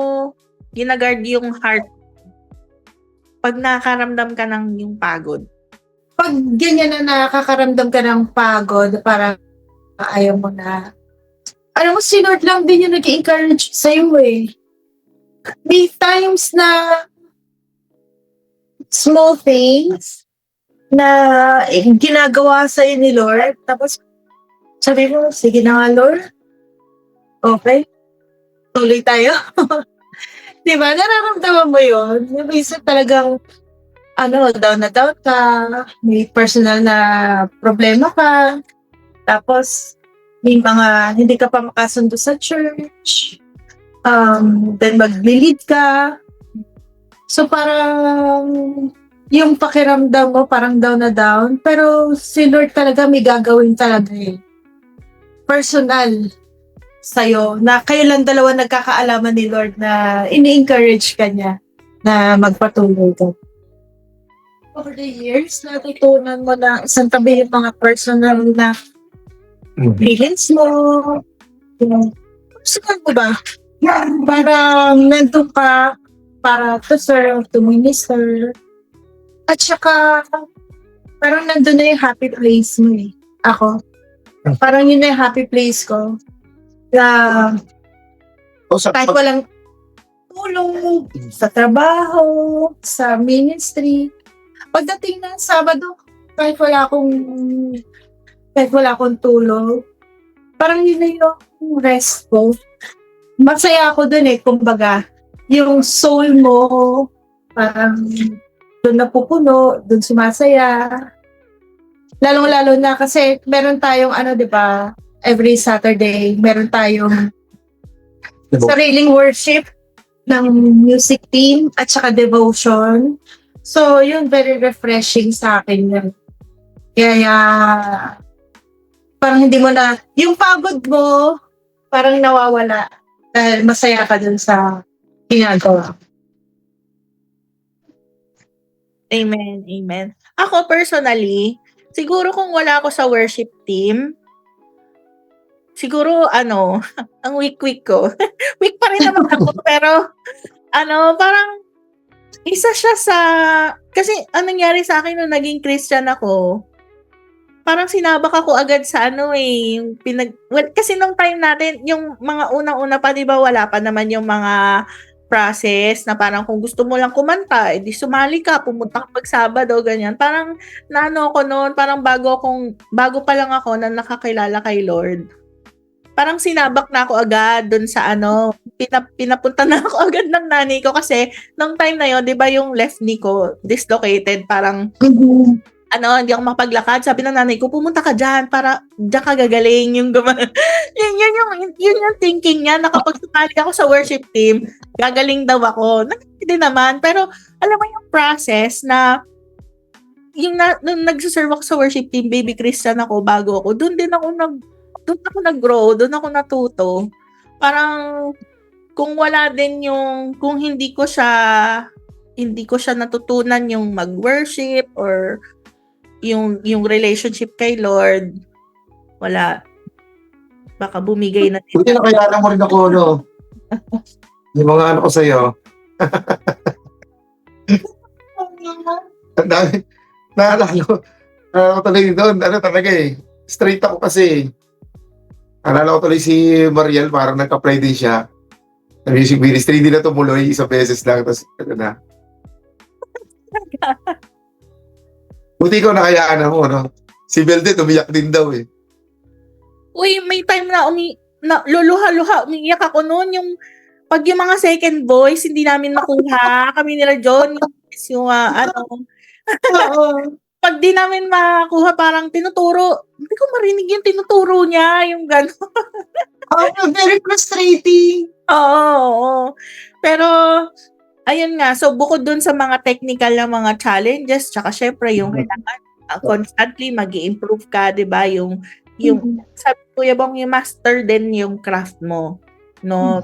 ginagard yung heart pag nakakaramdam ka ng yung pagod? Pag ganyan na nakakaramdam ka ng pagod, parang ayaw mo na, si Lord lang din yung nag-encourage sa'yo May times na small things na ginagawa sa'yo ni Lord, tapos sabi mo, sige na nga Lord, okay, tuloy tayo. Diba? Nararamdaman mo yun. Yung isa talagang down na down ka, may personal na problema ka, tapos may mga hindi ka pa makasundo sa church, then maglilid ka. So parang yung pakiramdam mo parang down na down, pero si Lord talaga may gagawin talaga personal sa'yo, na kayo lang dalawa nagkakaalaman ni Lord na ini-encourage ka niya na magpatuloy ka. Over the years, natutunan mo na isang tabi yung mga personal na feelings mo. Personal mo ba? Parang nandun ka para to serve, to minister. At saka, parang nandun na yung happy place mo eh. Ako. Parang yun na yung happy place ko. Na O sa kahit walang tulong sa trabaho, sa ministry. Pagdating ng Sabado, kahit wala akong tulong, parang yun na yung rest ko. Masaya ako dun eh, kumbaga, yung soul mo, parang dun napupuno, dun sumasaya. Lalong-lalo na kasi meron tayong di ba, every Saturday, meron tayong sariling worship ng music team at saka devotion. So, yun, very refreshing sa akin yun. Kaya, parang hindi mo na, yung pagod mo, parang nawawala dahil masaya ka dun sa ginagawa. Amen, amen. Ako personally, siguro kung wala ako sa worship team, siguro ang weak ko. Weak pa rin naman ako, pero parang isa siya sa, kasi anong nangyari sa akin nung naging Christian ako, parang sinabak ako agad sa yung kasi nung time natin, yung mga unang-una pa, di ba, wala pa naman yung mga process na parang kung gusto mo lang kumanta, edi sumali ka, pumunta ka Sabado, ganyan. Parang ako noon, parang bago pa lang ako na nakakilala kay Lord. Parang sinabak na ako agad dun sa pinapunta na ako agad ng nanay ko kasi nung time na yon, di ba, yung left knee ko dislocated, parang hindi ako makapaglakad. Sabi ng nanay ko, pumunta ka dyan para dyan ka gagaling. Yung yun yung thinking niya na kapag sumali ako sa worship team, gagaling daw ako. Hindi naman. Pero alam mo yung process na nung nagsiserve ako sa worship team, baby Christian ako, bago ako, doon ako nag-grow, doon ako natuto. Parang kung wala din kung hindi ko siya natutunan yung mag-worship or yung relationship kay Lord, wala. Baka bumigay na din. Buti nakilala mo rin ako, no? Yung mga ko sa'yo. Naalala ko tuloy doon. Talaga eh. Straight ako kasi. Naalala ko tuloy si Mariel, parang nag-apply din siya. Sa music ministry, hindi na tumuloy. Isang beses lang. Tapos, na. Buti ko nakayaan mo, no? Si Belde, umiyak din daw eh. Uy, may time na luluha-luha, umiiyak ako noon. Pag yung mga second voice, hindi namin makuha. Kami nila John, pag di namin makuha, parang tinuturo. Hindi ko marinig yung tinuturo niya, yung gano'n. Very frustrating. Oo. Pero, ayun nga, so bukod dun sa mga technical na mga challenges, tsaka syempre yung kailangan constantly mag-i-improve ka, di ba? Yung sabi ko, yung master din yung craft mo, no?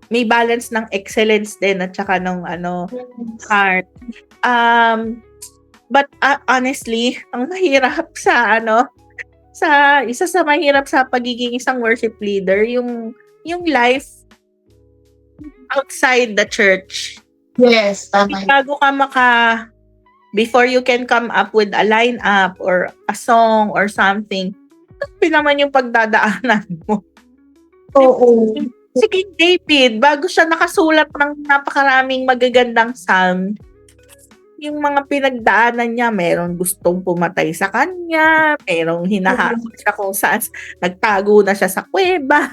May balance ng excellence din at saka ng heart. But honestly, ang mahirap sa isa sa mahirap sa pagiging isang worship leader, yung life outside the church. Yes, tama. Bago ka before you can come up with a lineup or a song or something, ito naman yung pagdadaanan mo. Oo. Si King David, bago siya nakasulat ng napakaraming magagandang psalm, yung mga pinagdaanan niya, merong gustong pumatay sa kanya, merong hinahabol siya kung saan nagtago na siya sa kuweba.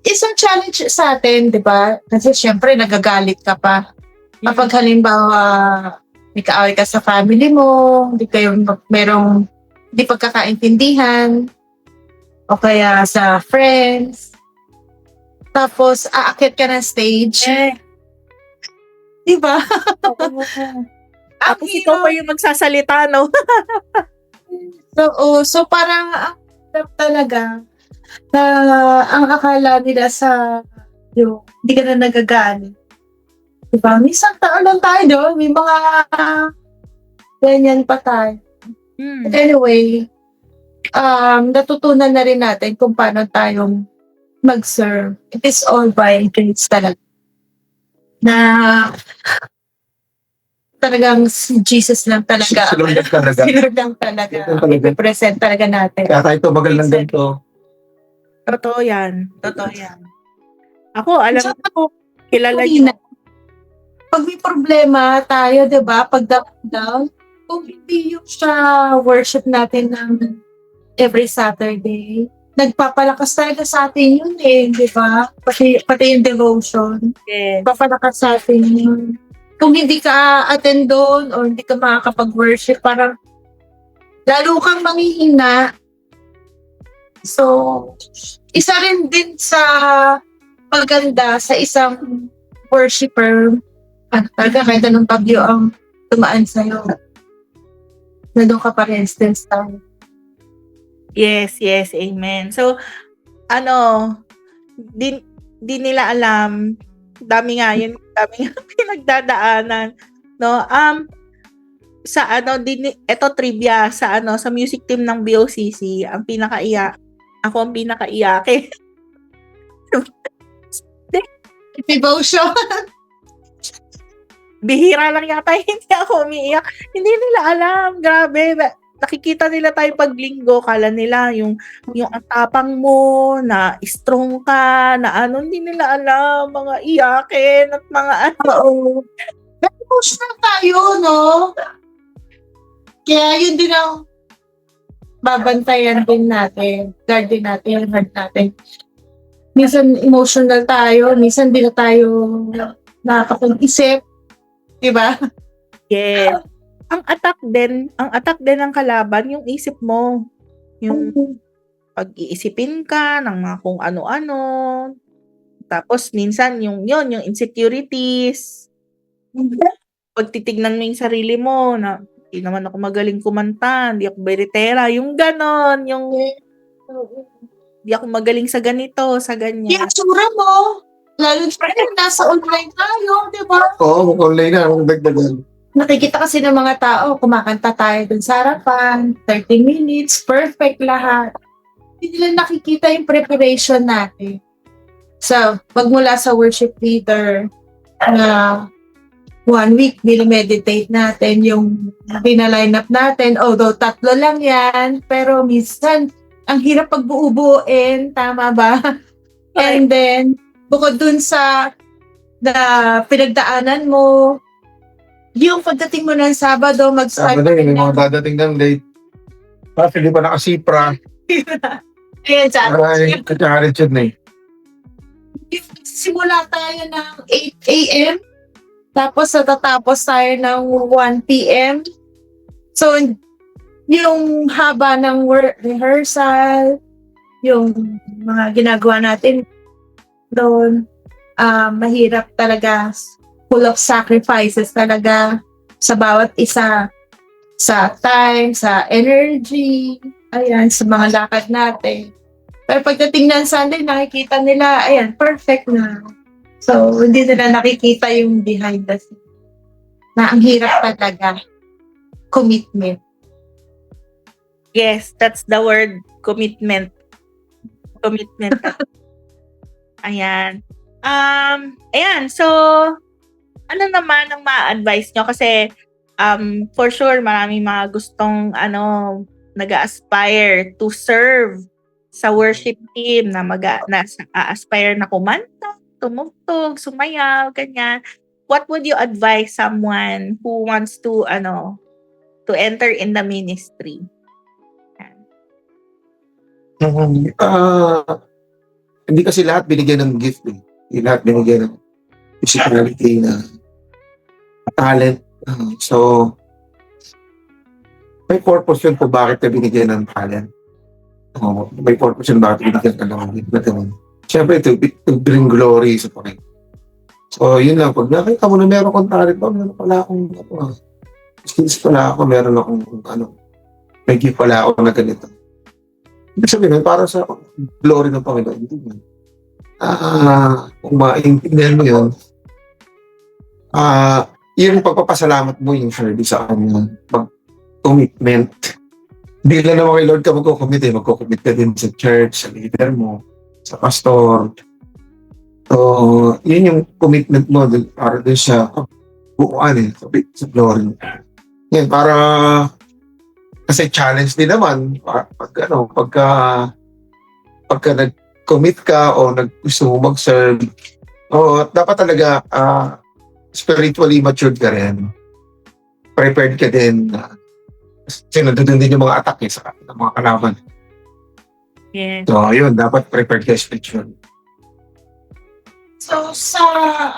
Isang challenge sa atin, di ba? Kasi syempre, nagagalit ka pa. Kapag halimbawa, may kaaway ka sa family mo, merong hindi pagkakaintindihan, o kaya sa friends. Tapos, aakyat ka ng stage. Di ba? Tapos ikaw pa yung magsasalita, no? So parang talaga na ang akala nila sa hindi ka na nagagalit. Diba? Minsan taon lang tayo doon. May mga ganyan pa tayo. But anyway, natutunan na rin natin kung paano tayong mag-serve. It is all by grace talaga. Na talagang si Jesus lang talaga. Si Lord lang talaga. Si Lord lang talaga. Yun talaga. I-present talaga natin. Kaya tayo tumagal ng ganito. Totoo yan. Totoo yan. Ako, alam Tsaka, ko, kilala Marina, niyo. pag may problema tayo, di ba? Pag down, kung hindi yung sa worship natin ng every Saturday, nagpapalakas talaga sa atin yun di ba? Pati yung devotion, Yes. papalakas sa atin yun. Kung hindi ka attend doon or hindi ka makakapag-worship, parang lalo kang manghihina. So, isa rin din sa paganda sa isang worshiper, talaga kahit anong bagyo ang tumaan sa'yo, na doon ka pa rin still stand. Yes, yes, amen. So, di nila alam, dami nga pinagdadaanan, no? Sa eto trivia, sa sa music team ng BOCC, ako ang pinakaiyak. Devotion. Bihira lang yata hindi ako umiiyak. Hindi nila alam, grabe. Nakikita nila tayo paglinggo, kala nila yung ang tapang mo, na strong ka, na hindi nila alam, mga iyakin at mga Oo. Devotional tayo, no? Kaya yun din ang babantayan din natin. Guard din natin yung heart natin. Minsan emotional tayo, minsan di na tayo nakakapag-isip. Diba? Yes. Ang attack din ng kalaban, yung isip mo. Yung pag-iisipin ka ng mga kung ano-ano. Tapos minsan yung insecurities. Pag titignan mo yung sarili mo na hindi naman ako magaling kumanta, hindi ako beritera, yung ganon, yung hindi ako magaling sa ganito, sa ganyan. Yung tsura mo, lalo pa rin nasa online tayo, di ba? Oo, online na. Ang dagdagan. Nakikita kasi ng mga tao, kumakanta tayo dun sa harapan, 30 minutes, perfect lahat. Hindi nila nakikita yung preparation natin. So, magmula sa worship leader na 1 week, nila-meditate natin yung pina-line up natin. Although, 3 lang yan, pero minsan, ang hirap pagbuubuin, tama ba? And then, bukod dun sa pinagdaanan mo, yung pagdating mo ng Sabado, mag-start Sabi na, yung mga dadating ng late. Kasi di pa nakasipra. Ayan, Ay, kacharit yun eh. simula tayo ng 8 a.m. Tapos natatapos tayo ng 1 p.m. So, yung haba ng rehearsal, yung mga ginagawa natin doon, mahirap talaga. Full of sacrifices talaga sa bawat isa. Sa time, sa energy, ayan, sa mga lakad natin. Pero pagdating ng Sunday, nakikita nila, ayan, perfect na. So, hindi nila nakikita yung behind the scenes. Na ang hirap talaga. Commitment. Yes, that's the word, commitment. Commitment. Ayan. Ayan, so, ano naman ang ma-advise nyo? Kasi, for sure, maraming mga gustong, nag-aspire to serve sa worship team na aspire na kumanta, tumugtog, sumayaw, ganyan. What would you advise someone who wants to enter in the ministry? Hindi kasi lahat binigyan ng gift eh. Hindi lahat binigyan ng physicality na talent. So, may purpose yun kung bakit ka binigyan ng talent. May purpose yun bakit binigyan ka ng gift na gano'n. Siyempre, to bring glory sa Panginoon. So, yun lang. Pag nakita mo na meron kong talent, meron pala akong skills pala ako, meron akong may gift pala ako na ganito. Ibig sabihin, para sa glory ng Panginoon. Hindi man. Kung maintindihan mo yun, yung pagpapasalamat mo yung service sa kanya, pag-commitment, Hindi lang naman kay Lord ka magkukumit eh. Magkukumit ka din sa church, sa leader mo, sa pastor. So, yun yung commitment mo para din sa buuan eh, sa glory. Yan, para kasi challenge din naman pagka nag-commit ka o gusto mo mag-serve, o dapat talaga spiritually matured ka rin. Prepared ka din. Kasi nandun din yung mga atake sa mga kalaban. Yes. So, yun, dapat prepared ka spiritually. So, sa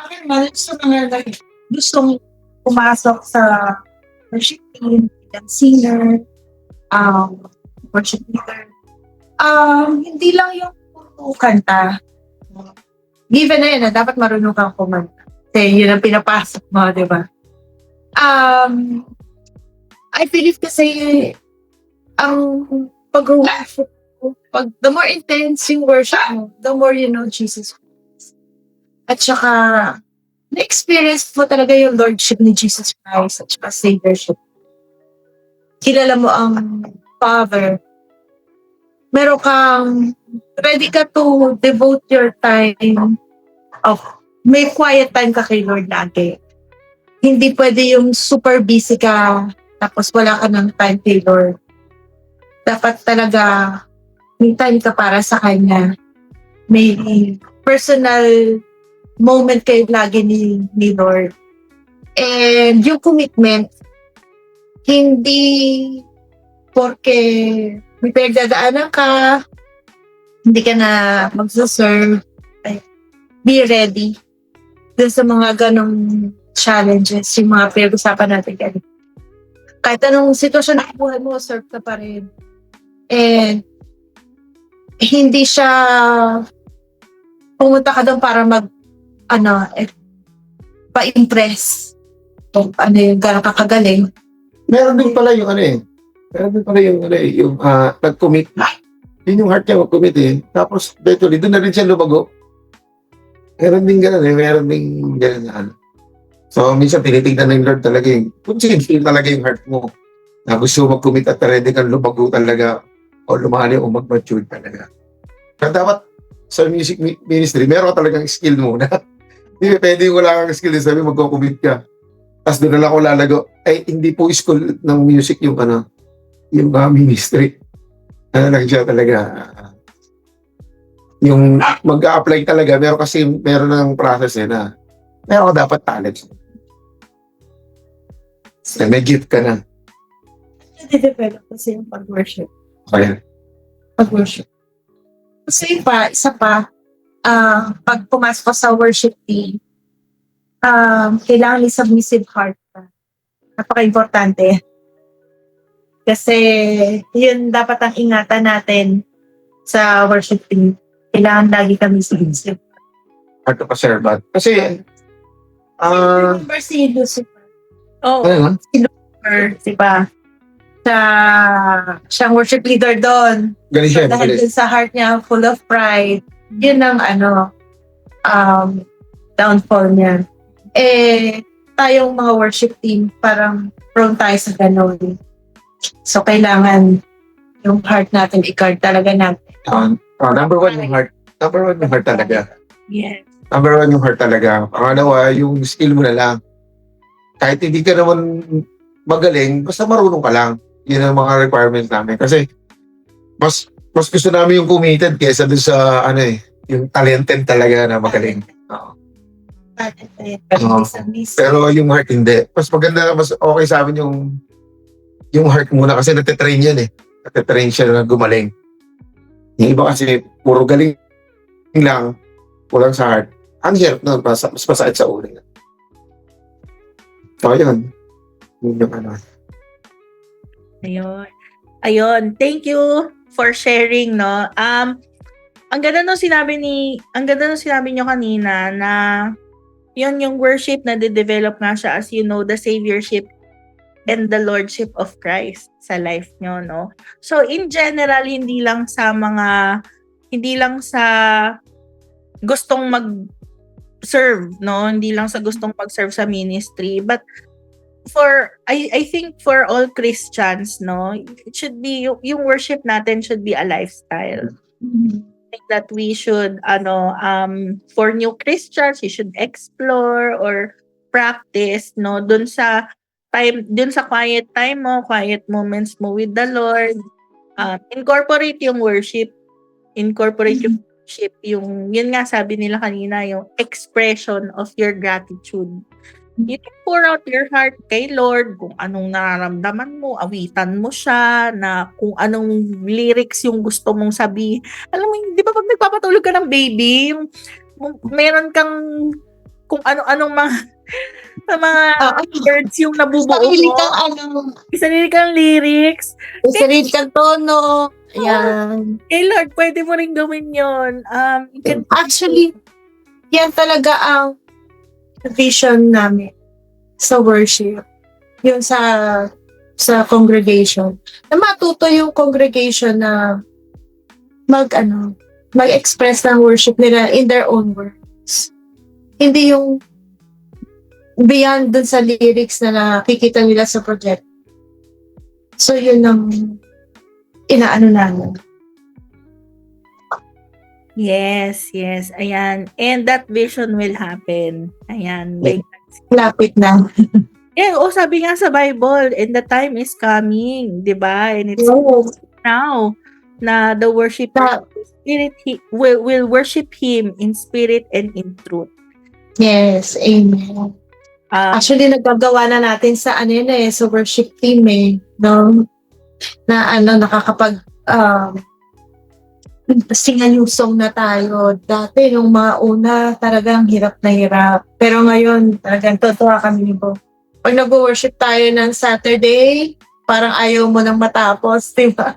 akin naman, sa mga gustong pumasok sa worship team, bilang singer, worship leader, hindi lang yung puro kanta. Given na yun, dapat marunong kang kumanta. Kasi yun ang pinapasok mo, di ba? I believe kasi ang pag-worship mo, the more intense yung worship mo, the more you know Jesus Christ. At saka, na-experience mo talaga yung Lordship ni Jesus Christ at saka Saviorship. Kilala mo ang Father. Meron kang, ready ka to devote your time may quiet time ka kay Lord lagi. Hindi pwede yung super busy ka, tapos wala ka ng time kay Lord. Dapat talaga, may time ka para sa Kanya. May personal moment kayo lagi ni Lord. And yung commitment, hindi porque may pinagdadaanan ka, hindi ka na magsaserve, be ready dun sa mga ganong challenges, yung mga pinag-usapan natin kanina. Kahit anong sitwasyon ng buhay mo, serve ka pa rin. And hindi siya pumunta ka doon para pa-impress kung ano yung gano'ng kakagaling. Meron din pala yung nag-commit. Yun yung heart niya mag-commit eh. Tapos, eventually, doon na rin siya lumago. Meron din gano'n. So, minsan tinitignan ng Lord talaga yung, kung feel talaga yung heart mo, na gusto mo mag-commit at ready kang lumago talaga, o lumali o mag-mature talaga. Kaya dapat, sa music ministry, meron ka talagang skill muna. Hindi pwede wala kang skill, sabi magko-commit ka. Tapos doon na lang ako lalago. Ay, hindi po school ng music yung ministry. Ano lang siya talaga. Yung mag-a-apply talaga, meron ng process na meron ka dapat talent. May gift ka na. Nade-develop kasi yung pag-worship. Kaya, Pag-worship. Kasi isa pa, pag pumasok ka sa worship team, kailangan may submissive heart ka. Napaka-importante. Kasi yun dapat ang ingatan natin sa worship team. Kailangan lagi kami submissive. heart of a servant. Kasi, Remember si Lucifer? Oh, ano yun? Diba? Siyang worship leader doon. Galing siya. Dahil dun sa heart niya, full of pride, yun ang downfall niya. Tayong mga worship team, parang prone tayo sa ganun. So, kailangan yung heart natin, i-guard talaga natin. Number one yung heart. Number one yung heart talaga. yes. Number one yung heart talaga. Pangalawa, yung skill mo na lang. Kahit hindi ka naman magaling, basta marunong ka lang. Yun ang mga requirements namin. Kasi, mas gusto namin yung committed kesa dun sa, yung talented talaga na magaling. Oo. Pero yung heart hindi. Mas maganda, mas okay sa amin yung heart muna kasi natitrain yan eh. Natitrain siya na gumaling. Yung iba kasi puro galing lang, kulang sa heart. Ang hirap nun, mas masakit sa ulo. So, yun. Yun yung Ayun. Thank you for sharing, no. Ang ganda nung sinabi niyo kanina na yun yung worship na de-develop nga siya as you know the saviorship and the lordship of Christ sa life niyo, no. So in general, hindi lang sa gustong mag-serve, no, hindi lang sa gustong mag-serve sa ministry, but I think for all Christians, no, it should be yung worship natin should be a lifestyle. Think that we should for new Christians, you should explore or practice no dun sa quiet time mo, quiet moments mo with the Lord. Incorporate yung worship. Incorporate yung worship, yun nga sabi nila kanina, yung expression of your gratitude. You can pour out your heart kay Lord kung anong nararamdaman mo, awitan mo siya, na kung anong lyrics yung gusto mong sabihin. Alam mo, di ba pag nagpapatulog ka ng baby, meron kang kung ano-anong mga words yung nabubuo Sarili mo. kang Sarili kang lyrics. sarili kang tono. Ayan. Lord, pwede mo rin gawin yun. Actually, yan talaga ang vision namin sa worship. Yung sa congregation. Na matuto yung congregation na mag-express ng worship nila in their own words. Hindi yung beyond dun sa lyrics na nakikita nila sa project. So, yun ang inaano namin. Yes. Ayan. And that vision will happen. Ayan. Lapit na. Sabi nga sa Bible, and the time is coming, 'di ba? And it's now na the worshiper spirit will worship him in spirit and in truth. Yes, amen. Actually, nagagawa na natin sa sa worship team no? Na nakakapag singan yung song na tayo. Dati, nung mga una, talagang hirap na hirap. Pero ngayon, talagang totoo kami ni Bo. Pag nag-worship tayo ng Saturday, parang ayaw mo nang matapos, di ba?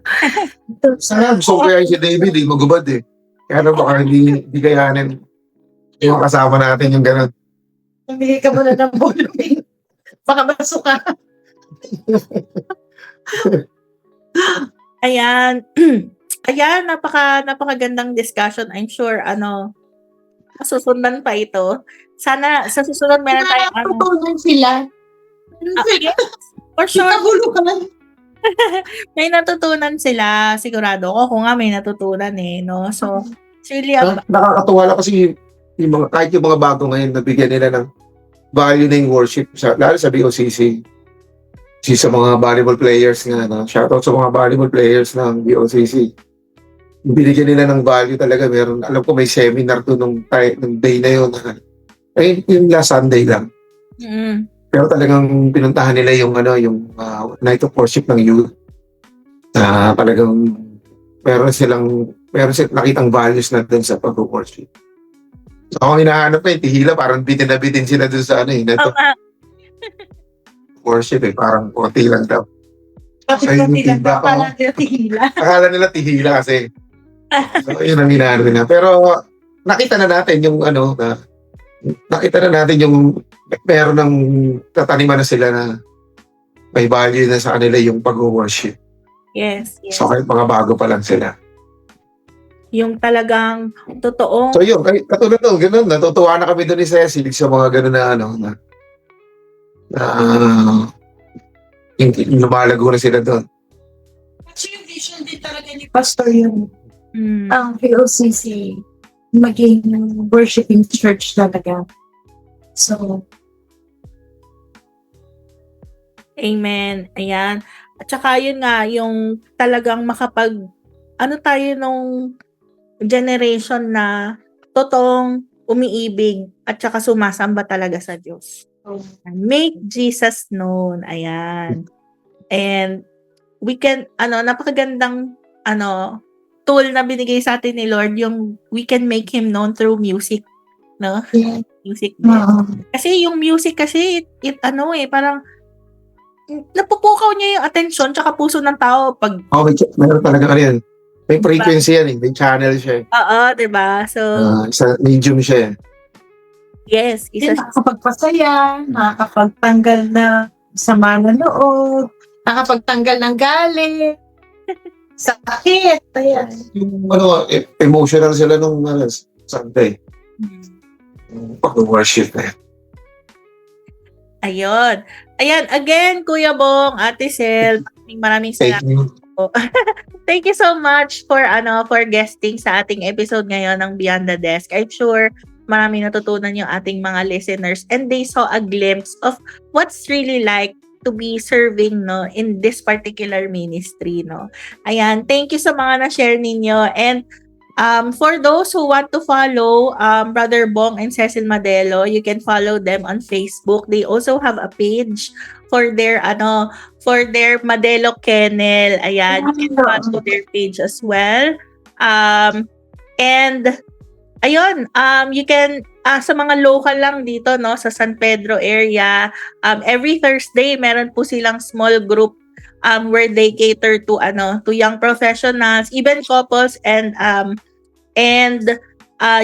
So kaya si David, magubad eh. Kaya baka hindi kayanin yung kasama natin yung gano'n. Namili ka muna ng volume. Baka masuka. Ayan. Ayan, napakagandang discussion. I'm sure, masusundan pa ito. Sana, sa susunod meron tayong Nakakatunan sila. Yes, for sure. Nabulukan. May natutunan sila, sigurado ko. Kung nga may natutunan no? So, it's really Nakakatuwa lang kasi kahit yung mga bago ngayon, nabigyan nila ng value na yung worship, lalo sa BOCC. Sa mga volleyball players nga, shoutout sa mga volleyball players ng BOCC. Binigyan nila ng value talaga. Alam ko may seminar doon nung day na yun. Yung last Sunday lang. Pero talagang pinuntahan nila yung night of worship ng youth. Talagang meron silang nakitang values na doon sa pag-worship. So ako hinahanap na yung tihila, parang bitin na bitin sila doon sa worship parang konti lang daw. Bakit konti lang daw? Akala nila tihila. Akala nila tihila kasi. So yun ang hinahanap nila. Pero nakita na natin yung meron ng tataniman na sila na may value na sa kanila yung pag-worship. Yes. So kahit mga bago pa lang sila. Yung talagang totoong... So yun, katulad doon, ganun, natutuwa na kami doon ni Cecil sa mga ganun na yung lumalago na sila doon. Actually, yung vision din talaga ni Pastor yun. Ang POCC, maging worshiping church talaga. So, amen. Ayan. At saka yun nga, yung talagang tayo nung generation na totoong umiibig at saka sumasamba talaga sa Diyos. Make Jesus known. Ayan. And we can, napakagandang, tool na binigay sa atin ni Lord, yung we can make Him known through music. No? yeah. Music. Kasi yung music kasi, parang, napupukaw niya yung atensyon tsaka puso ng tao pag... Meron talaga yan. May frequency yan may channel siya. Oo, diba? So, sa medium siya. yes. Nakakapagpasaya, nakakapagtanggal na sama na loob, nakakapagtanggal ng galit, sakit, ayan. Yung emotional sila nung Sunday. Pag-worship na yan. Ayun. Ayan, again, Kuya Bong, Ate Sel, maraming Thank salamat you. po. Thank you so much for guesting sa ating episode ngayon ng Beyond the Desk. I'm sure maraming natutunan yung ating mga listeners and they saw a glimpse of what's really like to be serving in this particular ministry. Ayan, thank you sa mga na-share ninyo. And for those who want to follow Brother Bong and Cecil Madelo, you can follow them on Facebook. They also have a page for their Madelo Kennel. Ayan, you can follow their page as well. And ayun, you can sa mga local lang dito sa San Pedro area, every Thursday meron po silang small group where they cater to young professionals, even couples and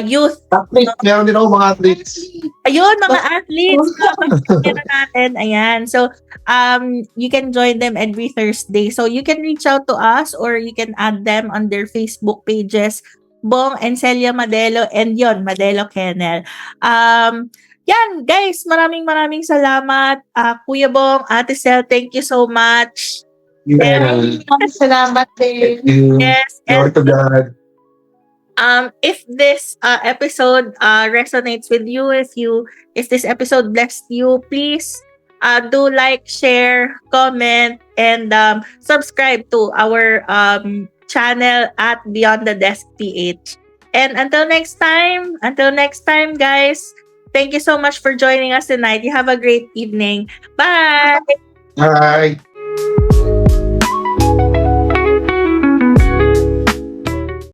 youth. Meron din ako mga athletes. Ayun, mga athletes. Meron natin. Ayan. So, you can join them every Thursday. So, you can reach out to us or you can add them on their Facebook pages, Bong and Celia Madelo, and yon Madelo Kennel. Yan, guys, maraming salamat. Kuya Bong, Ate Cel, thank you so much. Salamat din. Thank you. Yes, Glory to God. If this episode resonates with you, if this episode blessed you, please do like, share, comment, and subscribe to our channel at Beyond the Desk PH. And until next time, guys, thank you so much for joining us tonight. You have a great evening. Bye! Bye.